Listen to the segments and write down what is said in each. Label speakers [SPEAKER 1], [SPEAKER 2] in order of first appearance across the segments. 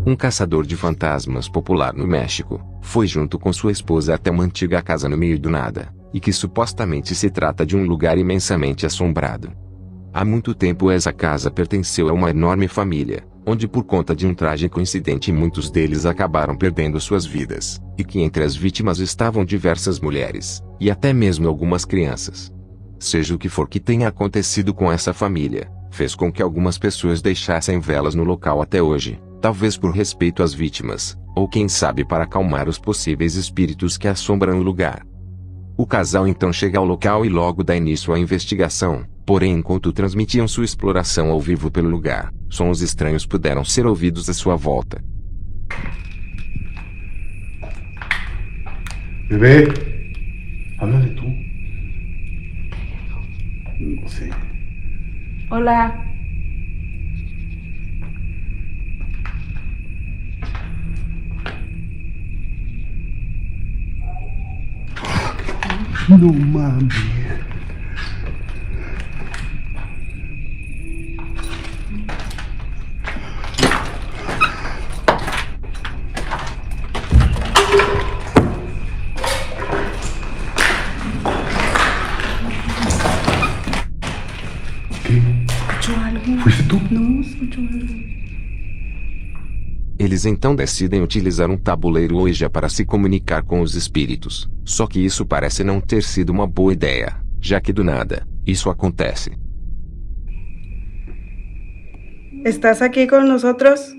[SPEAKER 1] Um caçador de fantasmas popular no México, foi junto com sua esposa até uma antiga casa no meio do nada, e que supostamente se trata de um lugar imensamente assombrado. Há muito tempo essa casa pertenceu a uma enorme família, onde por conta de um trágico incidente muitos deles acabaram perdendo suas vidas, e que entre as vítimas estavam diversas mulheres, e até mesmo algumas crianças. Seja o que for que tenha acontecido com essa família, fez com que algumas pessoas deixassem velas no local até hoje, talvez por respeito às vítimas, ou quem sabe para acalmar os possíveis espíritos que assombram o lugar. O casal então chega ao local e logo dá início à investigação, porém enquanto transmitiam sua exploração ao vivo pelo lugar, sons estranhos puderam ser ouvidos à sua volta.
[SPEAKER 2] Bebé, háblale tú. No sé.
[SPEAKER 3] Hola.
[SPEAKER 2] No mames. ¿Qué?
[SPEAKER 3] Escuchó algo.
[SPEAKER 2] ¿Fuiste tú?
[SPEAKER 3] No, escuchó algo.
[SPEAKER 1] Eles então decidem utilizar um tabuleiro Ouija para se comunicar com os espíritos, só que isso parece não ter sido uma boa ideia, já que do nada, isso acontece.
[SPEAKER 3] ¿Estás aquí con nosotros?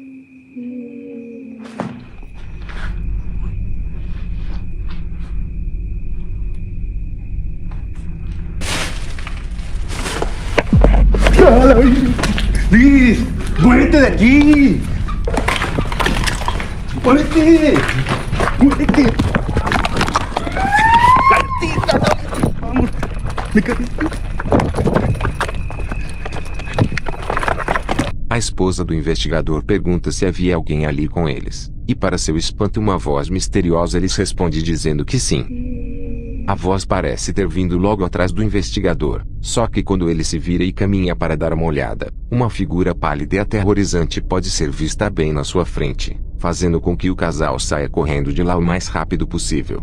[SPEAKER 2] ¡Liz! ¡Muévete de aquí! ¡Muévete! ¡Muévete! ¡Gatita! ¡Vamos! ¡Me caí!
[SPEAKER 1] A esposa do investigador pergunta se havia alguém ali com eles, e para seu espanto uma voz misteriosa lhes responde dizendo que sim. A voz parece ter vindo logo atrás do investigador, só que quando ele se vira e caminha para dar uma olhada, uma figura pálida e aterrorizante pode ser vista bem na sua frente, fazendo com que o casal saia correndo de lá o mais rápido possível.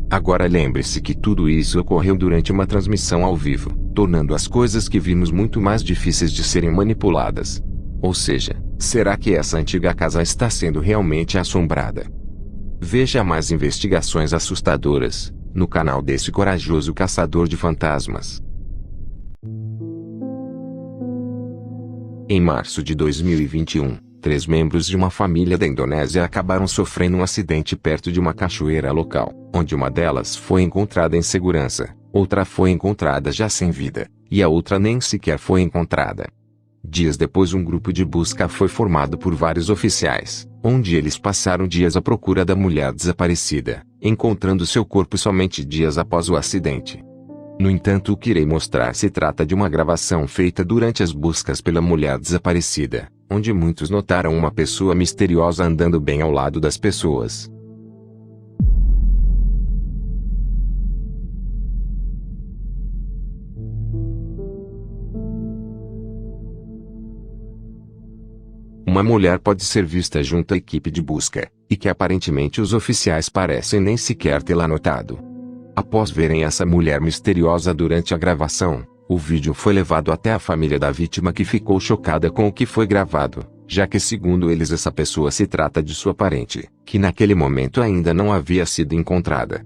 [SPEAKER 1] Agora lembre-se que tudo isso ocorreu durante uma transmissão ao vivo, tornando as coisas que vimos muito mais difíceis de serem manipuladas. Ou seja, será que essa antiga casa está sendo realmente assombrada? Veja mais investigações assustadoras no canal desse corajoso caçador de fantasmas. Em março de 2021, 3 membros de uma família da Indonésia acabaram sofrendo um acidente perto de uma cachoeira local, onde uma delas foi encontrada em segurança, outra foi encontrada já sem vida, e a outra nem sequer foi encontrada. Dias depois um grupo de busca foi formado por vários oficiais, onde eles passaram dias à procura da mulher desaparecida, encontrando seu corpo somente dias após o acidente. No entanto, o que irei mostrar se trata de uma gravação feita durante as buscas pela mulher desaparecida, onde muitos notaram uma pessoa misteriosa andando bem ao lado das pessoas. Uma mulher pode ser vista junto à equipe de busca, e que aparentemente os oficiais parecem nem sequer tê-la notado. Após verem essa mulher misteriosa durante a gravação, o vídeo foi levado até a família da vítima, que ficou chocada com o que foi gravado, já que segundo eles essa pessoa se trata de sua parente, que naquele momento ainda não havia sido encontrada.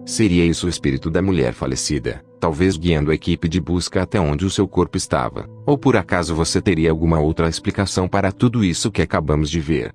[SPEAKER 1] Seria isso o espírito da mulher falecida, talvez guiando a equipe de busca até onde o seu corpo estava, ou por acaso você teria alguma outra explicação para tudo isso que acabamos de ver?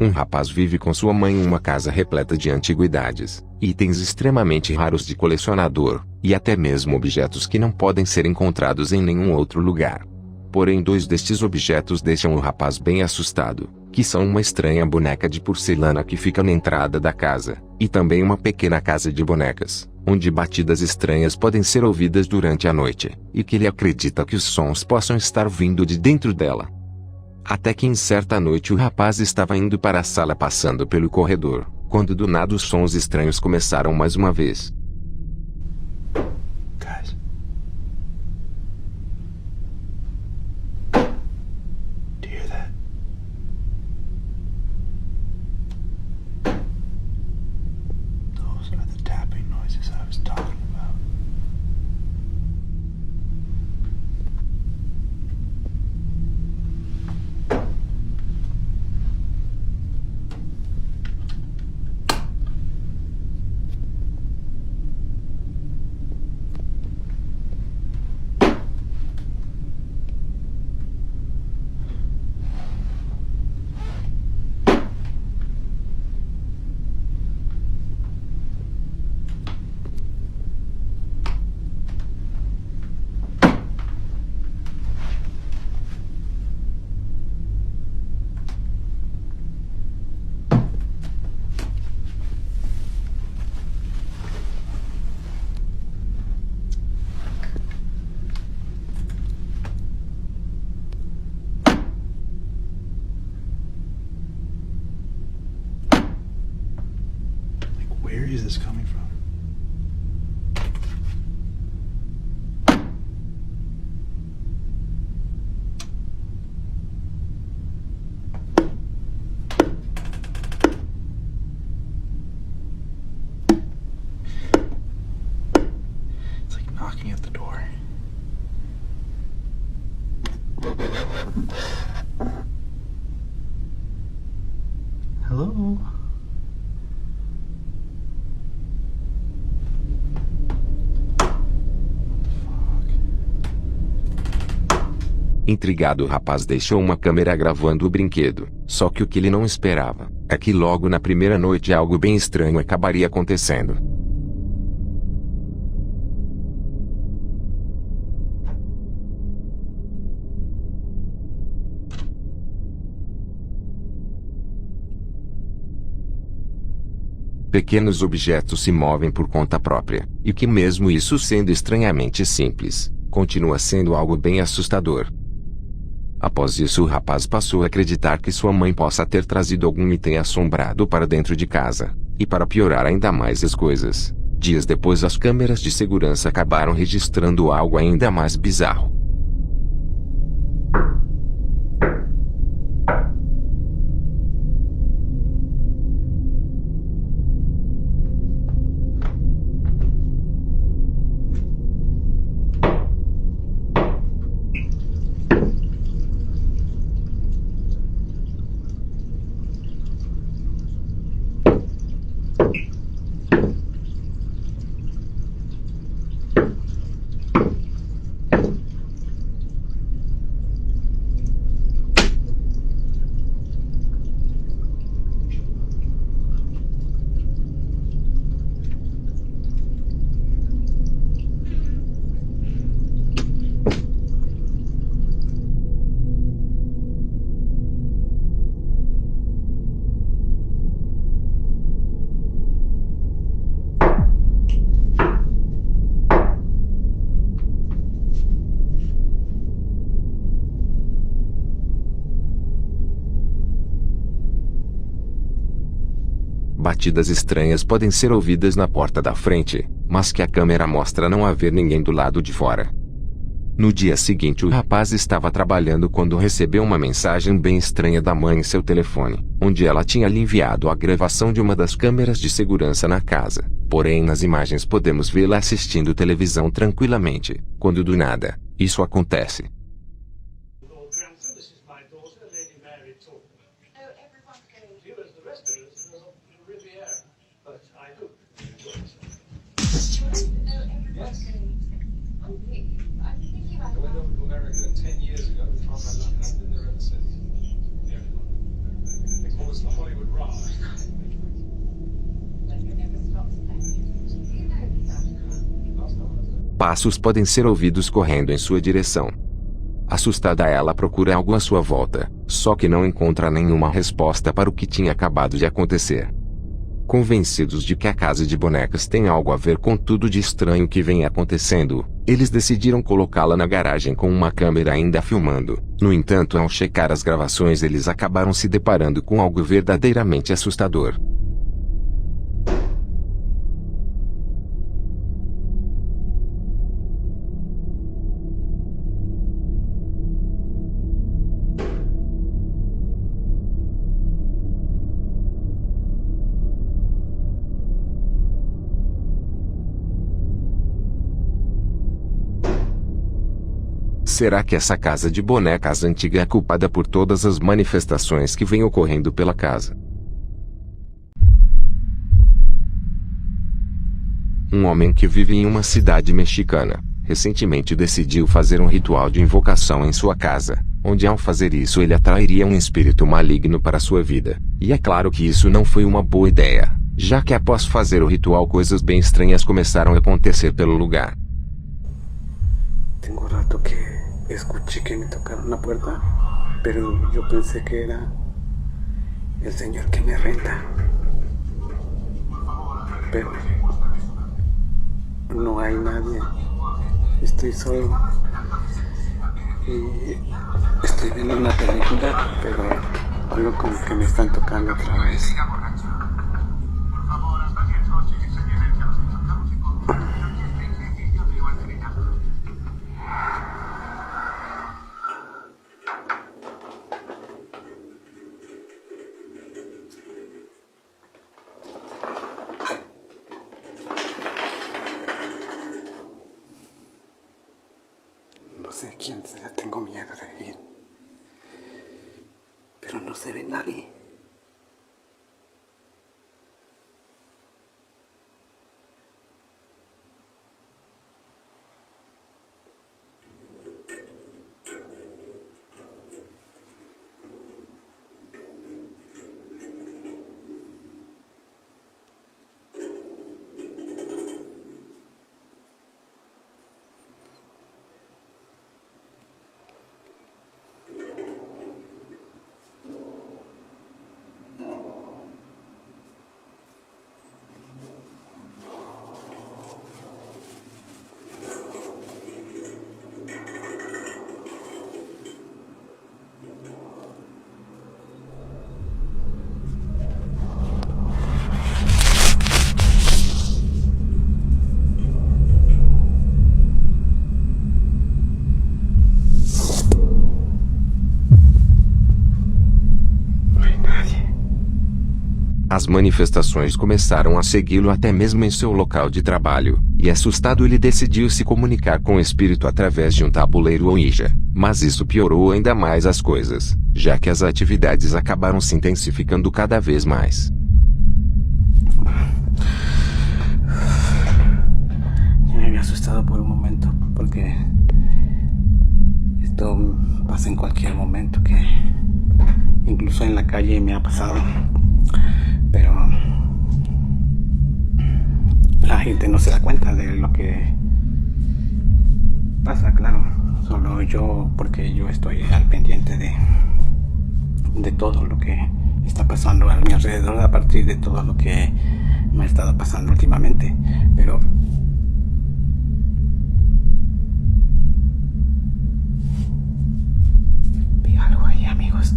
[SPEAKER 1] Um rapaz vive com sua mãe em uma casa repleta de antiguidades, itens extremamente raros de colecionador, e até mesmo objetos que não podem ser encontrados em nenhum outro lugar. Porém 2 destes objetos deixam o rapaz bem assustado, que são uma estranha boneca de porcelana que fica na entrada da casa, e também uma pequena casa de bonecas, onde batidas estranhas podem ser ouvidas durante a noite, e que ele acredita que os sons possam estar vindo de dentro dela. Até que em certa noite o rapaz estava indo para a sala passando pelo corredor, quando do nada os sons estranhos começaram mais uma vez.
[SPEAKER 2] Where is this coming from? It's like knocking at the door. Hello?
[SPEAKER 1] Intrigado, o rapaz deixou uma câmera gravando o brinquedo. Só que o que ele não esperava é que logo na primeira noite algo bem estranho acabaria acontecendo. Pequenos objetos se movem por conta própria, e que mesmo isso sendo estranhamente simples, continua sendo algo bem assustador. Após isso, o rapaz passou a acreditar que sua mãe possa ter trazido algum item assombrado para dentro de casa. E para piorar ainda mais as coisas, dias depois as câmeras de segurança acabaram registrando algo ainda mais bizarro. Batidas estranhas podem ser ouvidas na porta da frente, mas que a câmera mostra não haver ninguém do lado de fora. No dia seguinte, o rapaz estava trabalhando quando recebeu uma mensagem bem estranha da mãe em seu telefone, onde ela tinha lhe enviado a gravação de uma das câmeras de segurança na casa. Porém, nas imagens podemos vê-la assistindo televisão tranquilamente, quando do nada, isso acontece. Passos podem ser ouvidos correndo em sua direção. Assustada, ela procura algo à sua volta, só que não encontra nenhuma resposta para o que tinha acabado de acontecer. Convencidos de que a casa de bonecas tem algo a ver com tudo de estranho que vem acontecendo, eles decidiram colocá-la na garagem com uma câmera ainda filmando. No entanto, ao checar as gravações, eles acabaram se deparando com algo verdadeiramente assustador. Será que essa casa de bonecas antiga é culpada por todas as manifestações que vêm ocorrendo pela casa? Um homem que vive em uma cidade mexicana, recentemente decidiu fazer um ritual de invocação em sua casa, onde ao fazer isso ele atrairia um espírito maligno para sua vida. E é claro que isso não foi uma boa ideia, já que após fazer o ritual coisas bem estranhas começaram a acontecer pelo lugar.
[SPEAKER 4] Tengo rato que escuché que me tocaron la puerta, pero yo pensé que era el señor que me renta. Pero no hay nadie, estoy solo y estoy viendo una película, pero algo como que me están tocando otra vez. No sé quién sea, tengo miedo de ir. Pero no se ve nadie.
[SPEAKER 1] As manifestações começaram a segui-lo até mesmo em seu local de trabalho, e assustado ele decidiu se comunicar com o espírito através de um tabuleiro Ouija. Mas isso piorou ainda mais as coisas, já que as atividades acabaram se intensificando cada vez mais.
[SPEAKER 4] Me había asustado por un momento porque esto pasa en cualquier momento, que incluso en la calle me ha pasado. Pero la gente no se da cuenta de lo que pasa, claro. Solo yo, porque yo estoy al pendiente de todo lo que está pasando a mi alrededor a partir de todo lo que me ha estado pasando últimamente. Pero vi algo ahí, amigos.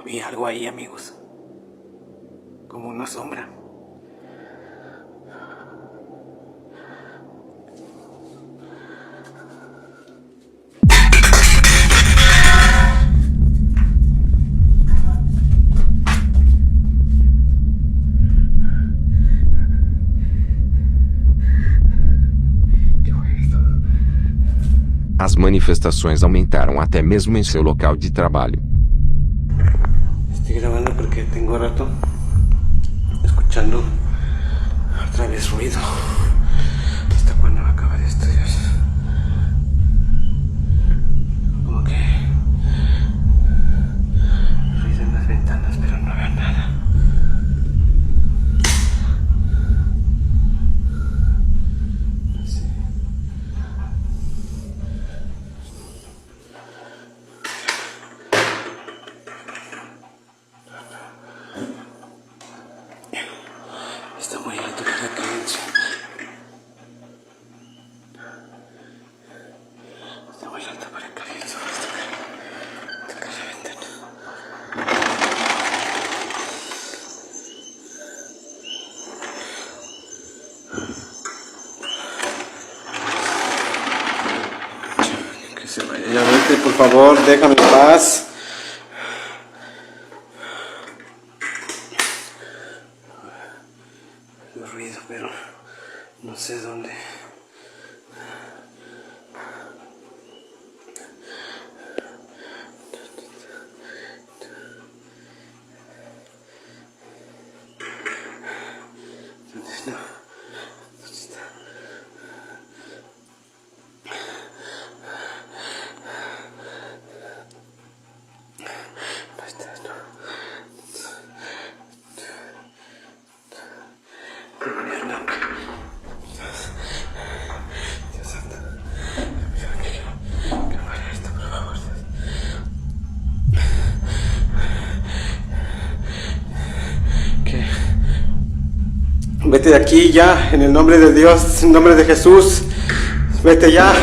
[SPEAKER 4] Vi algo ahí, amigos, como una sombra. ¿Qué fue esto?
[SPEAKER 1] As manifestações aumentaram até mesmo em seu local de trabalho.
[SPEAKER 4] Estoy grabando porque tengo rato escuchando otra vez ruido. ¿Hasta cuándo va a acabar esto, Dios? Como que ruido en las ventanas, pero no veo nada. No sé. Está muy alto para caerse. Está muy alto para caerse. Tocar la ventana. Que se vaya. Ya vete, por favor, déjame en paz. Ruido, pero no sé dónde. ¿Dónde está? ¿Dónde está? ¿Dónde está? No. Vete de aquí ya, en el nombre de Dios, en el nombre de Jesús. Vete ya.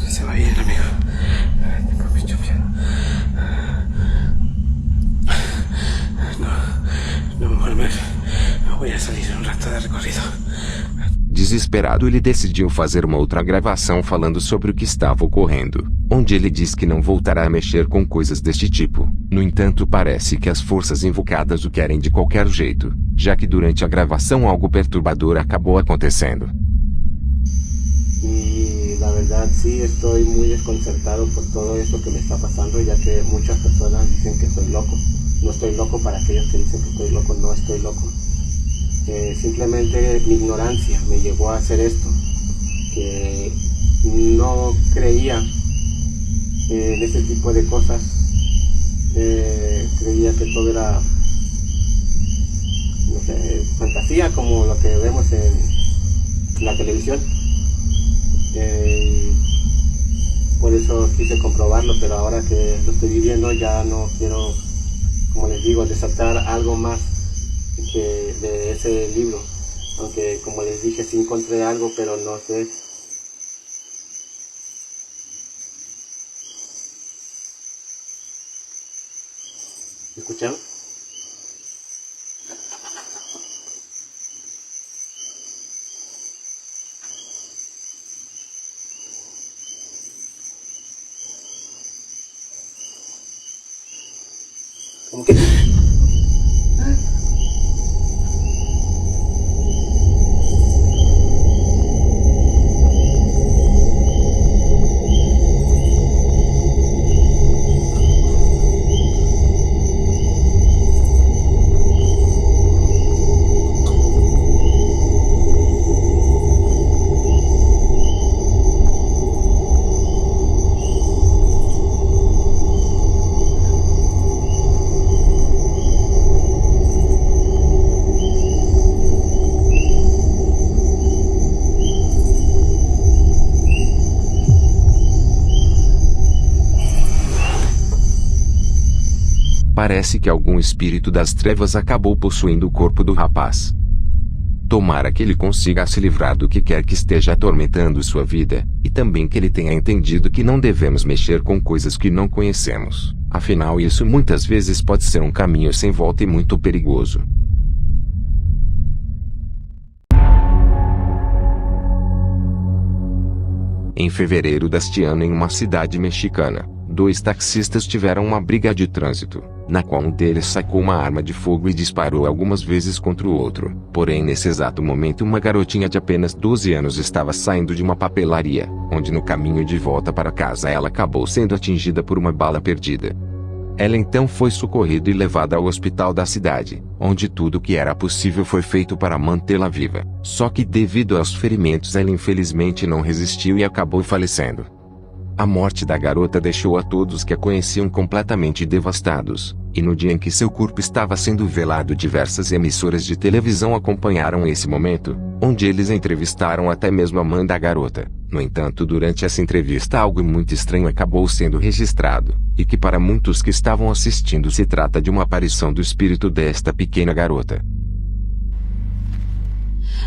[SPEAKER 4] Se va bien, amigo. Tengo mucho miedo. No, Mormer. No voy a salir un rato de recorrido.
[SPEAKER 1] Desesperado, ele decidiu fazer uma outra gravação falando sobre o que estava ocorrendo, onde ele diz que não voltará a mexer com coisas deste tipo. No entanto, parece que as forças invocadas o querem de qualquer jeito, já que durante a gravação algo perturbador acabou acontecendo.
[SPEAKER 4] Y la verdad sí estoy muy desconcertado por todo esto que me está pasando, ya que muchas personas dicen que estoy loco. No estoy loco para aquellos que dicen que estoy loco, no estoy loco. Simplemente mi ignorancia me llevó a hacer esto, que no creía en ese tipo de cosas, creía que todo era, no sé, fantasía como lo que vemos en la televisión. Por eso quise comprobarlo, pero ahora que lo estoy viviendo ya no quiero, como les digo, desatar algo más que de ese libro, aunque como les dije sí encontré algo, pero no sé. ¿Escucharon? ¿Cómo que?
[SPEAKER 1] Parece que algum espírito das trevas acabou possuindo o corpo do rapaz. Tomara que ele consiga se livrar do que quer que esteja atormentando sua vida, e também que ele tenha entendido que não devemos mexer com coisas que não conhecemos. Afinal, isso muitas vezes pode ser um caminho sem volta e muito perigoso. Em fevereiro deste ano, em uma cidade mexicana, 2 taxistas tiveram uma briga de trânsito, na qual um deles sacou uma arma de fogo e disparou algumas vezes contra o outro. Porém, nesse exato momento, uma garotinha de apenas 12 anos estava saindo de uma papelaria, onde no caminho de volta para casa ela acabou sendo atingida por uma bala perdida. Ela então foi socorrida e levada ao hospital da cidade, onde tudo o que era possível foi feito para mantê-la viva. Só que devido aos ferimentos ela infelizmente não resistiu e acabou falecendo. A morte da garota deixou a todos que a conheciam completamente devastados, e no dia em que seu corpo estava sendo velado, diversas emissoras de televisão acompanharam esse momento, onde eles entrevistaram até mesmo a mãe da garota. No entanto, durante essa entrevista algo muito estranho acabou sendo registrado, e que para muitos que estavam assistindo se trata de uma aparição do espírito desta pequena garota.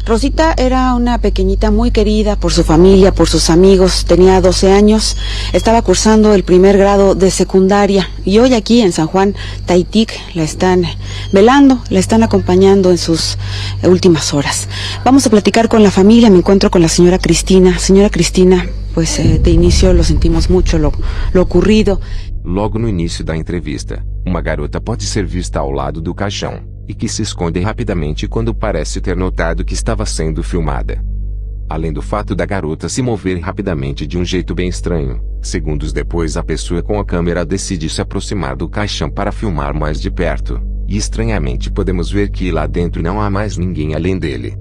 [SPEAKER 5] Rosita era una pequeñita muy querida por su familia, por sus amigos, tenía 12 años, estaba cursando el primer grado de secundaria y hoy aquí en San Juan Taitic la están velando, la están acompañando en sus últimas horas. Vamos a platicar con la familia, me encuentro con la señora Cristina. Señora Cristina, pues de inicio lo sentimos mucho, lo ocurrido.
[SPEAKER 1] Logo no início da entrevista, uma garota pode ser vista ao lado do caixão, e que se esconde rapidamente quando parece ter notado que estava sendo filmada. Além do fato da garota se mover rapidamente de um jeito bem estranho, segundos depois a pessoa com a câmera decide se aproximar do caixão para filmar mais de perto, e estranhamente podemos ver que lá dentro não há mais ninguém além dele.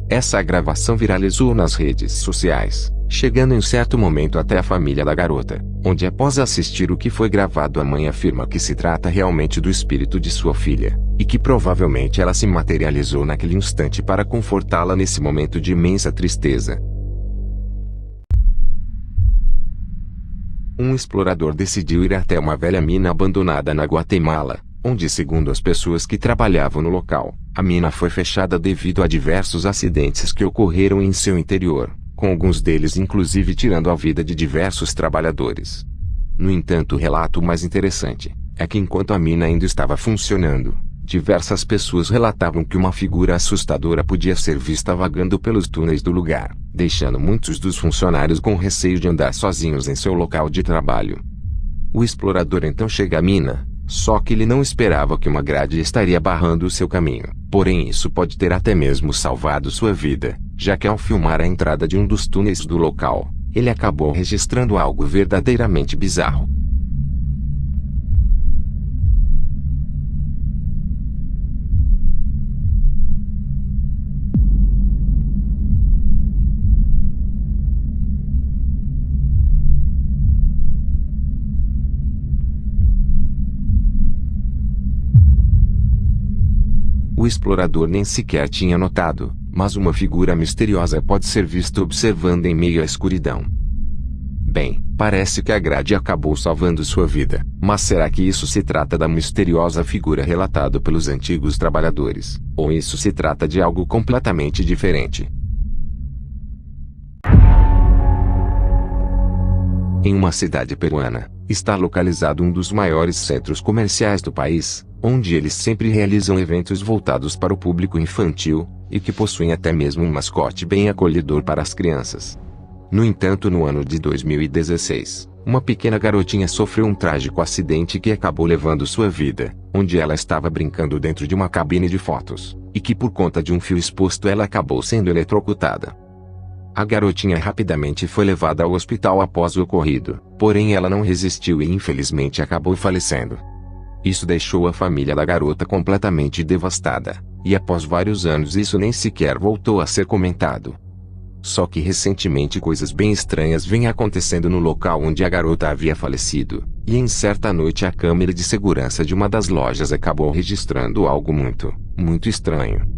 [SPEAKER 1] Essa gravação viralizou nas redes sociais, chegando em certo momento até a família da garota, onde após assistir o que foi gravado a mãe afirma que se trata realmente do espírito de sua filha, e que provavelmente ela se materializou naquele instante para confortá-la nesse momento de imensa tristeza. Um explorador decidiu ir até uma velha mina abandonada na Guatemala, onde, segundo as pessoas que trabalhavam no local, a mina foi fechada devido a diversos acidentes que ocorreram em seu interior, com alguns deles inclusive tirando a vida de diversos trabalhadores. No entanto, o relato mais interessante é que enquanto a mina ainda estava funcionando, diversas pessoas relatavam que uma figura assustadora podia ser vista vagando pelos túneis do lugar, deixando muitos dos funcionários com receio de andar sozinhos em seu local de trabalho. O explorador então chega à mina, só que ele não esperava que uma grade estaria barrando o seu caminho. Porém, isso pode ter até mesmo salvado sua vida, já que ao filmar a entrada de um dos túneis do local, ele acabou registrando algo verdadeiramente bizarro. O explorador nem sequer tinha notado, mas uma figura misteriosa pode ser vista observando em meio à escuridão. Bem, parece que a grade acabou salvando sua vida, mas será que isso se trata da misteriosa figura relatada pelos antigos trabalhadores, ou isso se trata de algo completamente diferente? Em uma cidade peruana, está localizado um dos maiores centros comerciais do país, onde eles sempre realizam eventos voltados para o público infantil, e que possuem até mesmo um mascote bem acolhedor para as crianças. No entanto, no ano de 2016, uma pequena garotinha sofreu um trágico acidente que acabou levando sua vida, onde ela estava brincando dentro de uma cabine de fotos, e que por conta de um fio exposto ela acabou sendo eletrocutada. A garotinha rapidamente foi levada ao hospital após o ocorrido, porém ela não resistiu e infelizmente acabou falecendo. Isso deixou a família da garota completamente devastada, e após vários anos isso nem sequer voltou a ser comentado. Só que recentemente coisas bem estranhas vêm acontecendo no local onde a garota havia falecido, e em certa noite a câmera de segurança de uma das lojas acabou registrando algo muito estranho.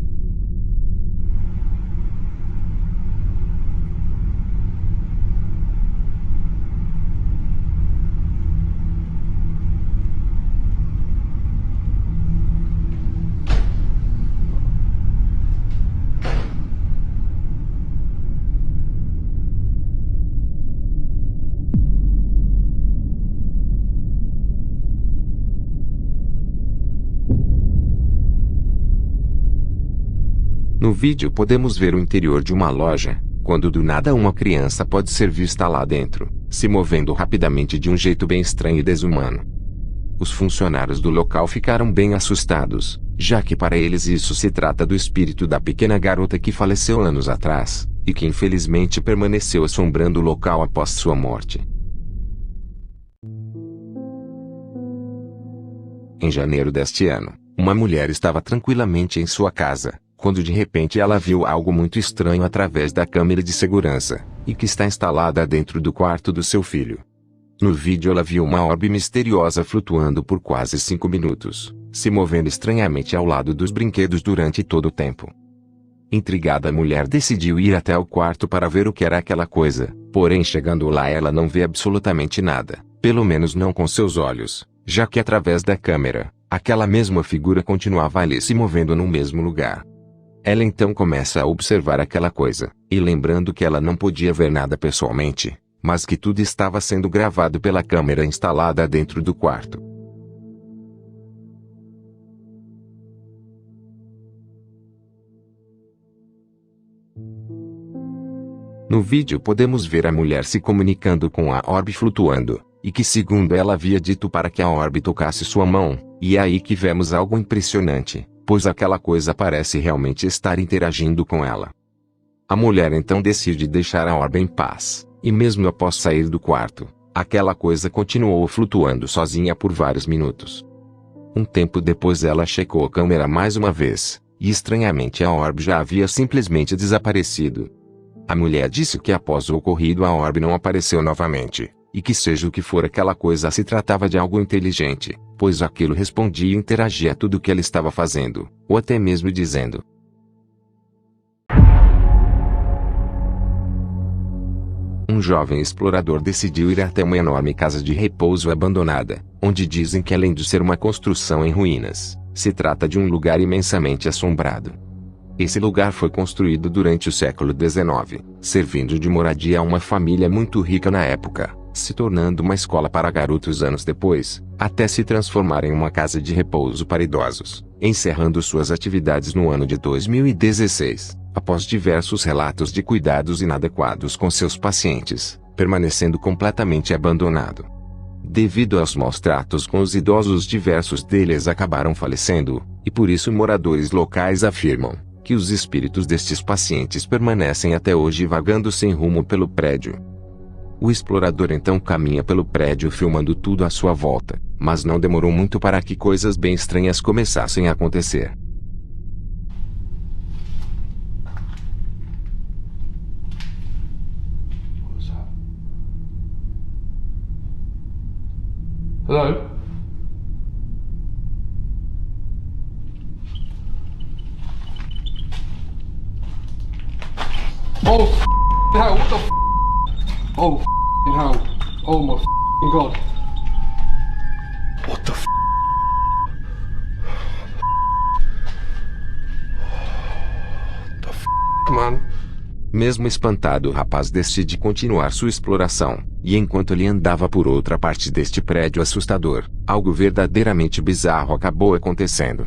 [SPEAKER 1] No vídeo podemos ver o interior de uma loja, quando do nada uma criança pode ser vista lá dentro, se movendo rapidamente de um jeito bem estranho e desumano. Os funcionários do local ficaram bem assustados, já que para eles isso se trata do espírito da pequena garota que faleceu anos atrás, e que infelizmente permaneceu assombrando o local após sua morte. Em janeiro deste ano, uma mulher estava tranquilamente em sua casa, quando de repente ela viu algo muito estranho através da câmera de segurança, e que está instalada dentro do quarto do seu filho. No vídeo ela viu uma orbe misteriosa flutuando por quase 5 minutos, se movendo estranhamente ao lado dos brinquedos durante todo o tempo. Intrigada, a mulher decidiu ir até o quarto para ver o que era aquela coisa, porém chegando lá ela não vê absolutamente nada, pelo menos não com seus olhos, já que através da câmera, aquela mesma figura continuava ali se movendo no mesmo lugar. Ela então começa a observar aquela coisa, e lembrando que ela não podia ver nada pessoalmente, mas que tudo estava sendo gravado pela câmera instalada dentro do quarto. No vídeo podemos ver a mulher se comunicando com a orbe flutuando, e que segundo ela havia dito para que a orbe tocasse sua mão, e é aí que vemos algo impressionante, pois aquela coisa parece realmente estar interagindo com ela. A mulher então decide deixar a orbe em paz, e mesmo após sair do quarto, aquela coisa continuou flutuando sozinha por vários minutos. Um tempo depois ela checou a câmera mais uma vez, e estranhamente a orbe já havia simplesmente desaparecido. A mulher disse que após o ocorrido a orbe não apareceu novamente, e que seja o que for aquela coisa se tratava de algo inteligente, pois aquilo respondia e interagia a tudo o que ela estava fazendo, ou até mesmo dizendo. Um um jovem explorador decidiu ir até uma enorme casa de repouso abandonada, onde dizem que além de ser uma construção em ruínas, se trata de um lugar imensamente assombrado. Esse lugar foi construído durante o século XIX, servindo de moradia a uma família muito rica na época, se tornando uma escola para garotos anos depois, até se transformar em uma casa de repouso para idosos, encerrando suas atividades no ano de 2016, após diversos relatos de cuidados inadequados com seus pacientes, permanecendo completamente abandonado. Devido aos maus tratos com os idosos, diversos deles acabaram falecendo, e por isso moradores locais afirmam que os espíritos destes pacientes permanecem até hoje vagando sem rumo pelo prédio. O explorador então caminha pelo prédio filmando tudo à sua volta, mas não demorou muito para que coisas bem estranhas começassem a acontecer.
[SPEAKER 6] Hello? Oh, hell, what the f***? Oh, hell. Oh my God. What the f***? What the f***, man?
[SPEAKER 1] Mesmo espantado, o rapaz decide continuar sua exploração, e enquanto ele andava por outra parte deste prédio assustador, algo verdadeiramente bizarro acabou acontecendo.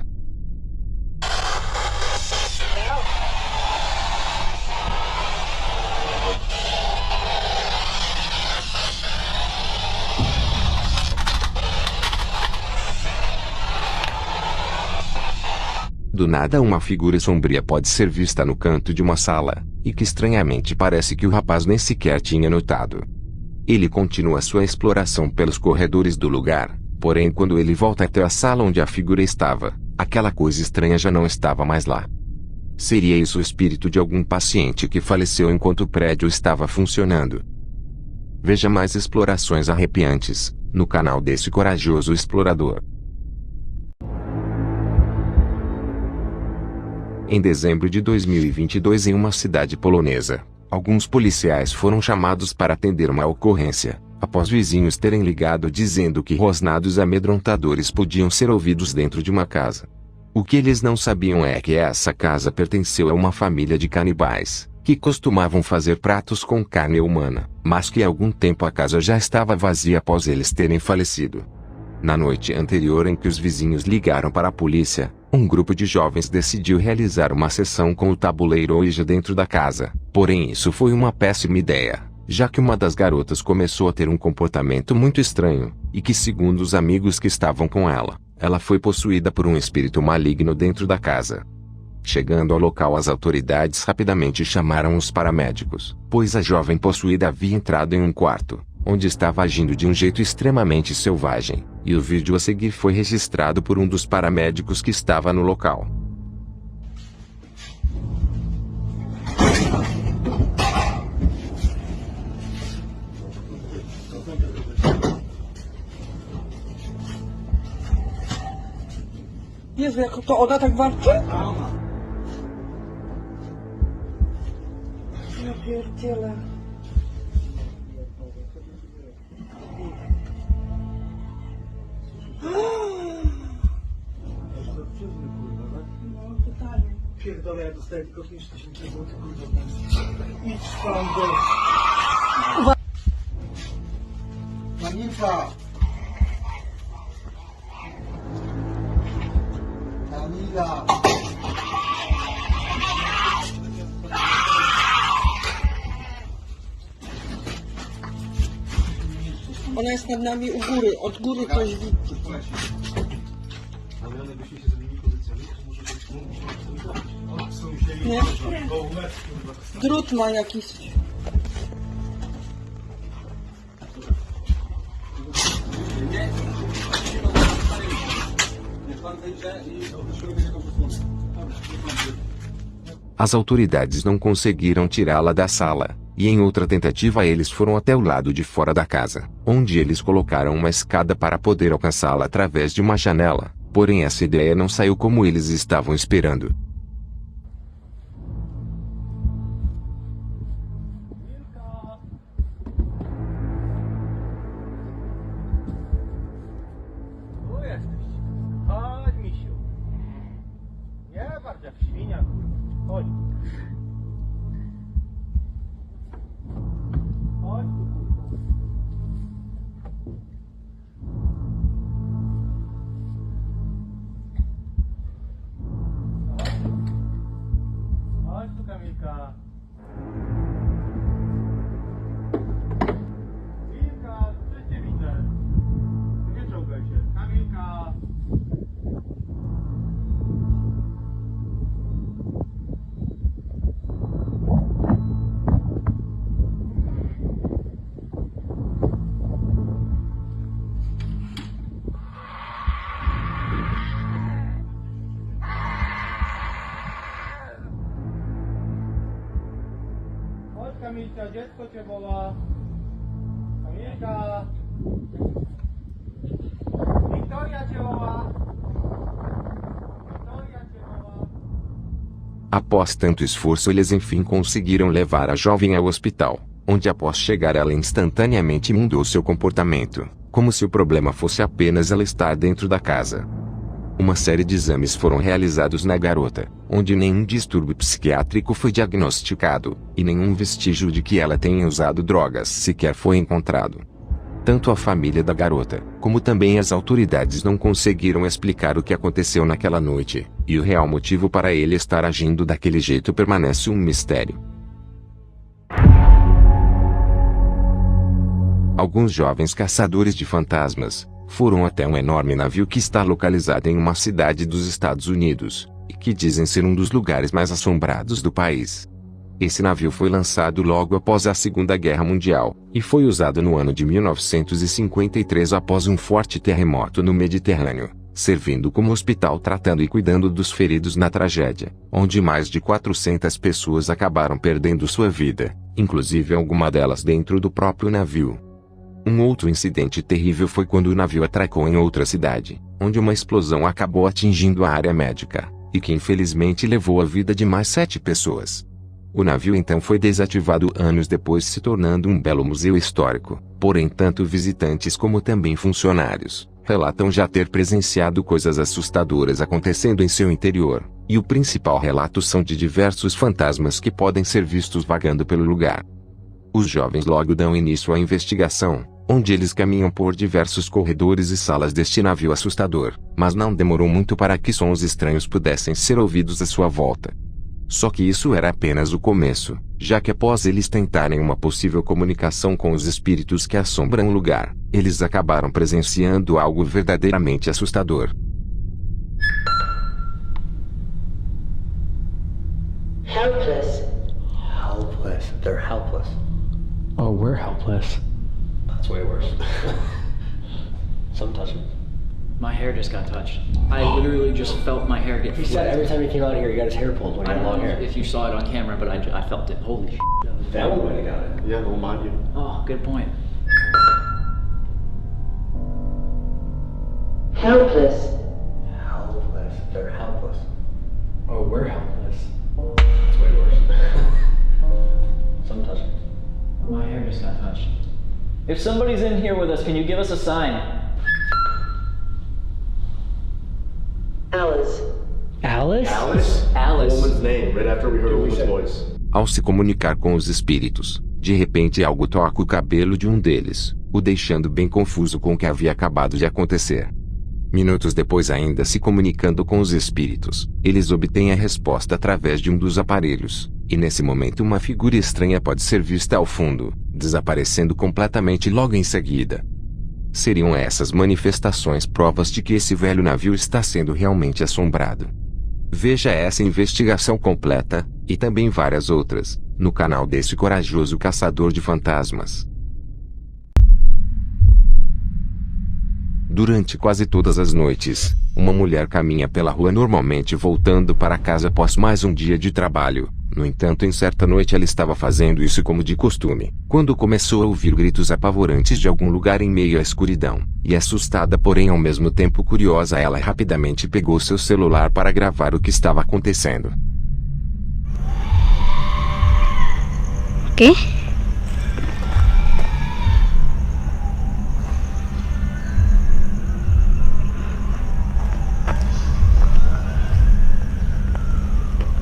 [SPEAKER 1] Do nada, uma figura sombria pode ser vista no canto de uma sala, e que estranhamente parece que o rapaz nem sequer tinha notado. Ele continua sua exploração pelos corredores do lugar, porém quando ele volta até a sala onde a figura estava, aquela coisa estranha já não estava mais lá. Seria isso o espírito de algum paciente que faleceu enquanto o prédio estava funcionando? Veja mais explorações arrepiantes no canal desse corajoso explorador. Em dezembro de 2022, em uma cidade polonesa, alguns policiais foram chamados para atender uma ocorrência, após vizinhos terem ligado dizendo que rosnados amedrontadores podiam ser ouvidos dentro de uma casa. O que eles não sabiam é que essa casa pertenceu a uma família de canibais, que costumavam fazer pratos com carne humana, mas que há algum tempo a casa já estava vazia após eles terem falecido. Na noite anterior em que os vizinhos ligaram para a polícia, um grupo de jovens decidiu realizar uma sessão com o tabuleiro Ouija dentro da casa, porém isso foi uma péssima ideia, já que uma das garotas começou a ter um comportamento muito estranho, e que segundo os amigos que estavam com ela foi possuída por um espírito maligno dentro da casa. Chegando ao local, as autoridades rapidamente chamaram os paramédicos, pois a jovem possuída havia entrado em um quarto, onde estava agindo de um jeito extremamente selvagem, e o vídeo a seguir foi registrado por um dos paramédicos que estava no local.
[SPEAKER 7] Jezu, jak to ona tak warczy? Ja pierdzielę.
[SPEAKER 2] Pierdolę, ja dostaję tylko 5000 zł, kurwa. Idź pan do... Manifa! Kamila!
[SPEAKER 7] Ona jest nad nami u góry, od góry coś widzi. Nie? Drut ma jakiś.
[SPEAKER 1] As autoridades não conseguiram tirá-la da sala, e em outra tentativa eles foram até o lado de fora da casa, onde eles colocaram uma escada para poder alcançá-la através de uma janela, porém essa ideia não saiu como eles estavam esperando.
[SPEAKER 2] Chodź. Chodź tu, kurwa. Chodź tu, Kamilka. Kamilka, przecież cię widzę. Nie czołgaj się. Kamilka. Chodź, Kamilka, dziecko cię woła. Kamilka. Wiktoria cię woła. Wiktoria cię woła.
[SPEAKER 1] Após tanto esforço, eles enfim conseguiram levar a jovem ao hospital, onde após chegar ela instantaneamente mudou seu comportamento, como se o problema fosse apenas ela estar dentro da casa. Uma série de exames foram realizados na garota, onde nenhum distúrbio psiquiátrico foi diagnosticado, e nenhum vestígio de que ela tenha usado drogas sequer foi encontrado. Tanto a família da garota, como também as autoridades não conseguiram explicar o que aconteceu naquela noite, e o real motivo para ele estar agindo daquele jeito permanece um mistério. Alguns jovens caçadores de fantasmas foram até um enorme navio que está localizado em uma cidade dos Estados Unidos, e que dizem ser um dos lugares mais assombrados do país. Esse navio foi lançado logo após a Segunda Guerra Mundial, e foi usado no ano de 1953 após um forte terremoto no Mediterrâneo, servindo como hospital tratando e cuidando dos feridos na tragédia, onde mais de 400 pessoas acabaram perdendo sua vida, inclusive alguma delas dentro do próprio navio. Um outro incidente terrível foi quando o navio atracou em outra cidade, onde uma explosão acabou atingindo a área médica, e que infelizmente levou a vida de mais 7 pessoas. O navio então foi desativado anos depois, se tornando um belo museu histórico, porém tanto visitantes como também funcionários relatam já ter presenciado coisas assustadoras acontecendo em seu interior, e o principal relato são de diversos fantasmas que podem ser vistos vagando pelo lugar. Os jovens logo dão início à investigação, onde eles caminham por diversos corredores e salas deste navio assustador, mas não demorou muito para que sons estranhos pudessem ser ouvidos à sua volta. Só que isso era apenas o começo, já que após eles tentarem uma possível comunicação com os espíritos que assombram o lugar, eles acabaram presenciando algo verdadeiramente assustador.
[SPEAKER 8] Helpless. Helpless. They're helpless.
[SPEAKER 9] Oh, we're helpless.
[SPEAKER 8] That's way worse. Some touch me.
[SPEAKER 9] My hair just got touched. I literally just felt my hair get
[SPEAKER 8] He said every time he came out here, he got his hair pulled when he
[SPEAKER 9] I
[SPEAKER 8] had
[SPEAKER 9] don't
[SPEAKER 8] long
[SPEAKER 9] know
[SPEAKER 8] hair.
[SPEAKER 9] if you saw it on camera, but I felt it. Holy shit.
[SPEAKER 8] That one might have got it.
[SPEAKER 6] Yeah, don't mind you.
[SPEAKER 9] Oh, good point.
[SPEAKER 8] Helpless. Helpless. They're helpless.
[SPEAKER 9] Oh, we're helpless.
[SPEAKER 8] That's way worse. Some touch me.
[SPEAKER 9] My hair just got touched. If somebody's in here with us, can you give us a sign?
[SPEAKER 8] Alice.
[SPEAKER 9] Alice?
[SPEAKER 6] Alice?
[SPEAKER 9] Alice.
[SPEAKER 6] Woman's name, right after we heard a woman's voice.
[SPEAKER 1] Ao se comunicar com os espíritos, de repente algo toca o cabelo de um deles, o deixando bem confuso com o que havia acabado de acontecer. Minutos depois, ainda se comunicando com os espíritos, eles obtêm a resposta através de um dos aparelhos, e nesse momento uma figura estranha pode ser vista ao fundo, desaparecendo completamente logo em seguida. Seriam essas manifestações provas de que esse velho navio está sendo realmente assombrado. Veja essa investigação completa, e também várias outras, no canal desse corajoso caçador de fantasmas. Durante quase todas as noites, uma mulher caminha pela rua normalmente voltando para casa após mais um dia de trabalho. No entanto, em certa noite ela estava fazendo isso como de costume, quando começou a ouvir gritos apavorantes de algum lugar em meio à escuridão, e assustada, porém ao mesmo tempo curiosa, ela rapidamente pegou seu celular para gravar o que estava acontecendo.
[SPEAKER 10] ¿Qué?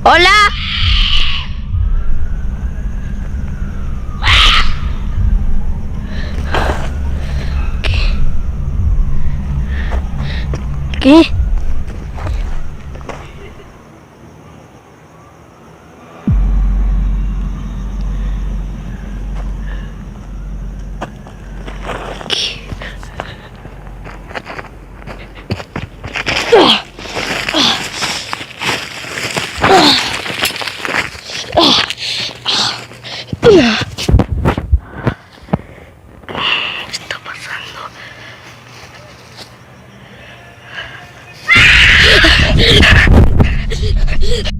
[SPEAKER 10] ¡Hola! ¿Qué?